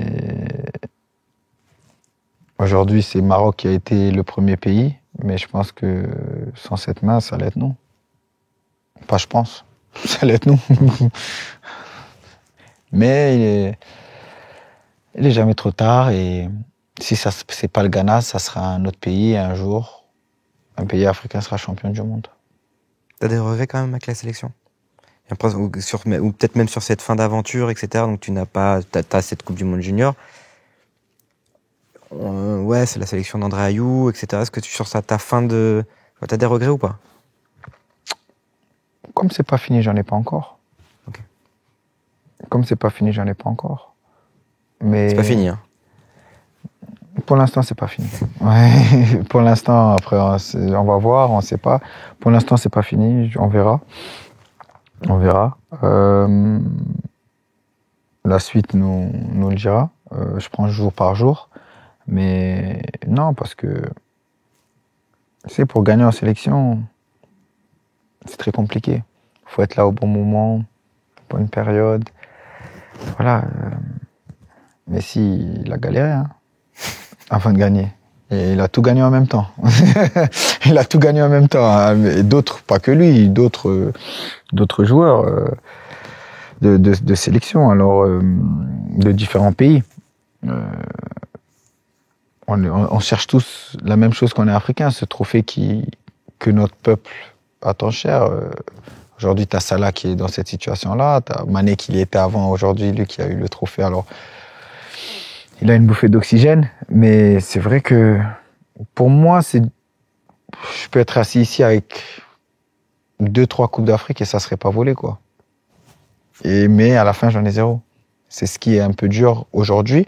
aujourd'hui, c'est Maroc qui a été le premier pays, mais je pense que sans cette main, ça allait être non. Pas je pense, ça allait être non. Mais il est jamais trop tard et si c'est pas le Ghana, ça sera un autre pays un jour. Un pays africain sera champion du monde. T'as des regrets quand même avec la sélection? Ou peut-être même sur cette fin d'aventure, etc. Donc tu n'as pas, t'as cette Coupe du Monde junior. Ouais, c'est la sélection d'André Ayew, etc. Est-ce que sur ça, t'as des regrets ou pas? Comme c'est pas fini, j'en ai pas encore. Okay. Comme c'est pas fini, j'en ai pas encore. Mais c'est pas fini, hein? Pour l'instant, c'est pas fini. Ouais. Pour l'instant, après, on va voir, on sait pas. Pour l'instant, c'est pas fini, on verra. On verra. La suite nous le dira. Je prends jour par jour. Mais non, parce que c'est pour gagner en sélection, c'est très compliqué. Il faut être là au bon moment, bonne période. Voilà. Messi, il a galéré avant de gagner. Et il a tout gagné en même temps. Il a tout gagné en même temps. Et d'autres, pas que lui, d'autres joueurs de sélection, alors de différents pays. On cherche tous la même chose qu'on est africain, ce trophée que notre peuple attend cher. Aujourd'hui, tu as Salah qui est dans cette situation-là, tu as Mané qui y était avant, aujourd'hui, lui qui a eu le trophée. Alors, il a une bouffée d'oxygène, mais c'est vrai que pour moi, je peux être assis ici avec 2-3 Coupes d'Afrique et ça serait pas volé, quoi. Mais à la fin, j'en ai 0. C'est ce qui est un peu dur aujourd'hui,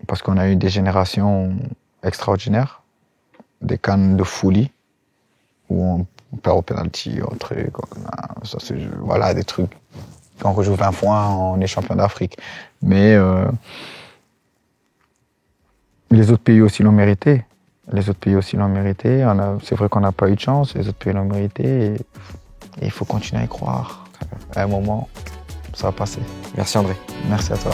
parce qu'on a eu des générations extraordinaires, des cannes de folie, où on perd au penalty, voilà, des trucs. Quand on rejoue 20 fois, on est champion d'Afrique. Mais les autres pays aussi l'ont mérité. C'est vrai qu'on n'a pas eu de chance, les autres pays l'ont mérité. Et il faut continuer à y croire. À un moment, ça va passer. Merci André. Merci à toi.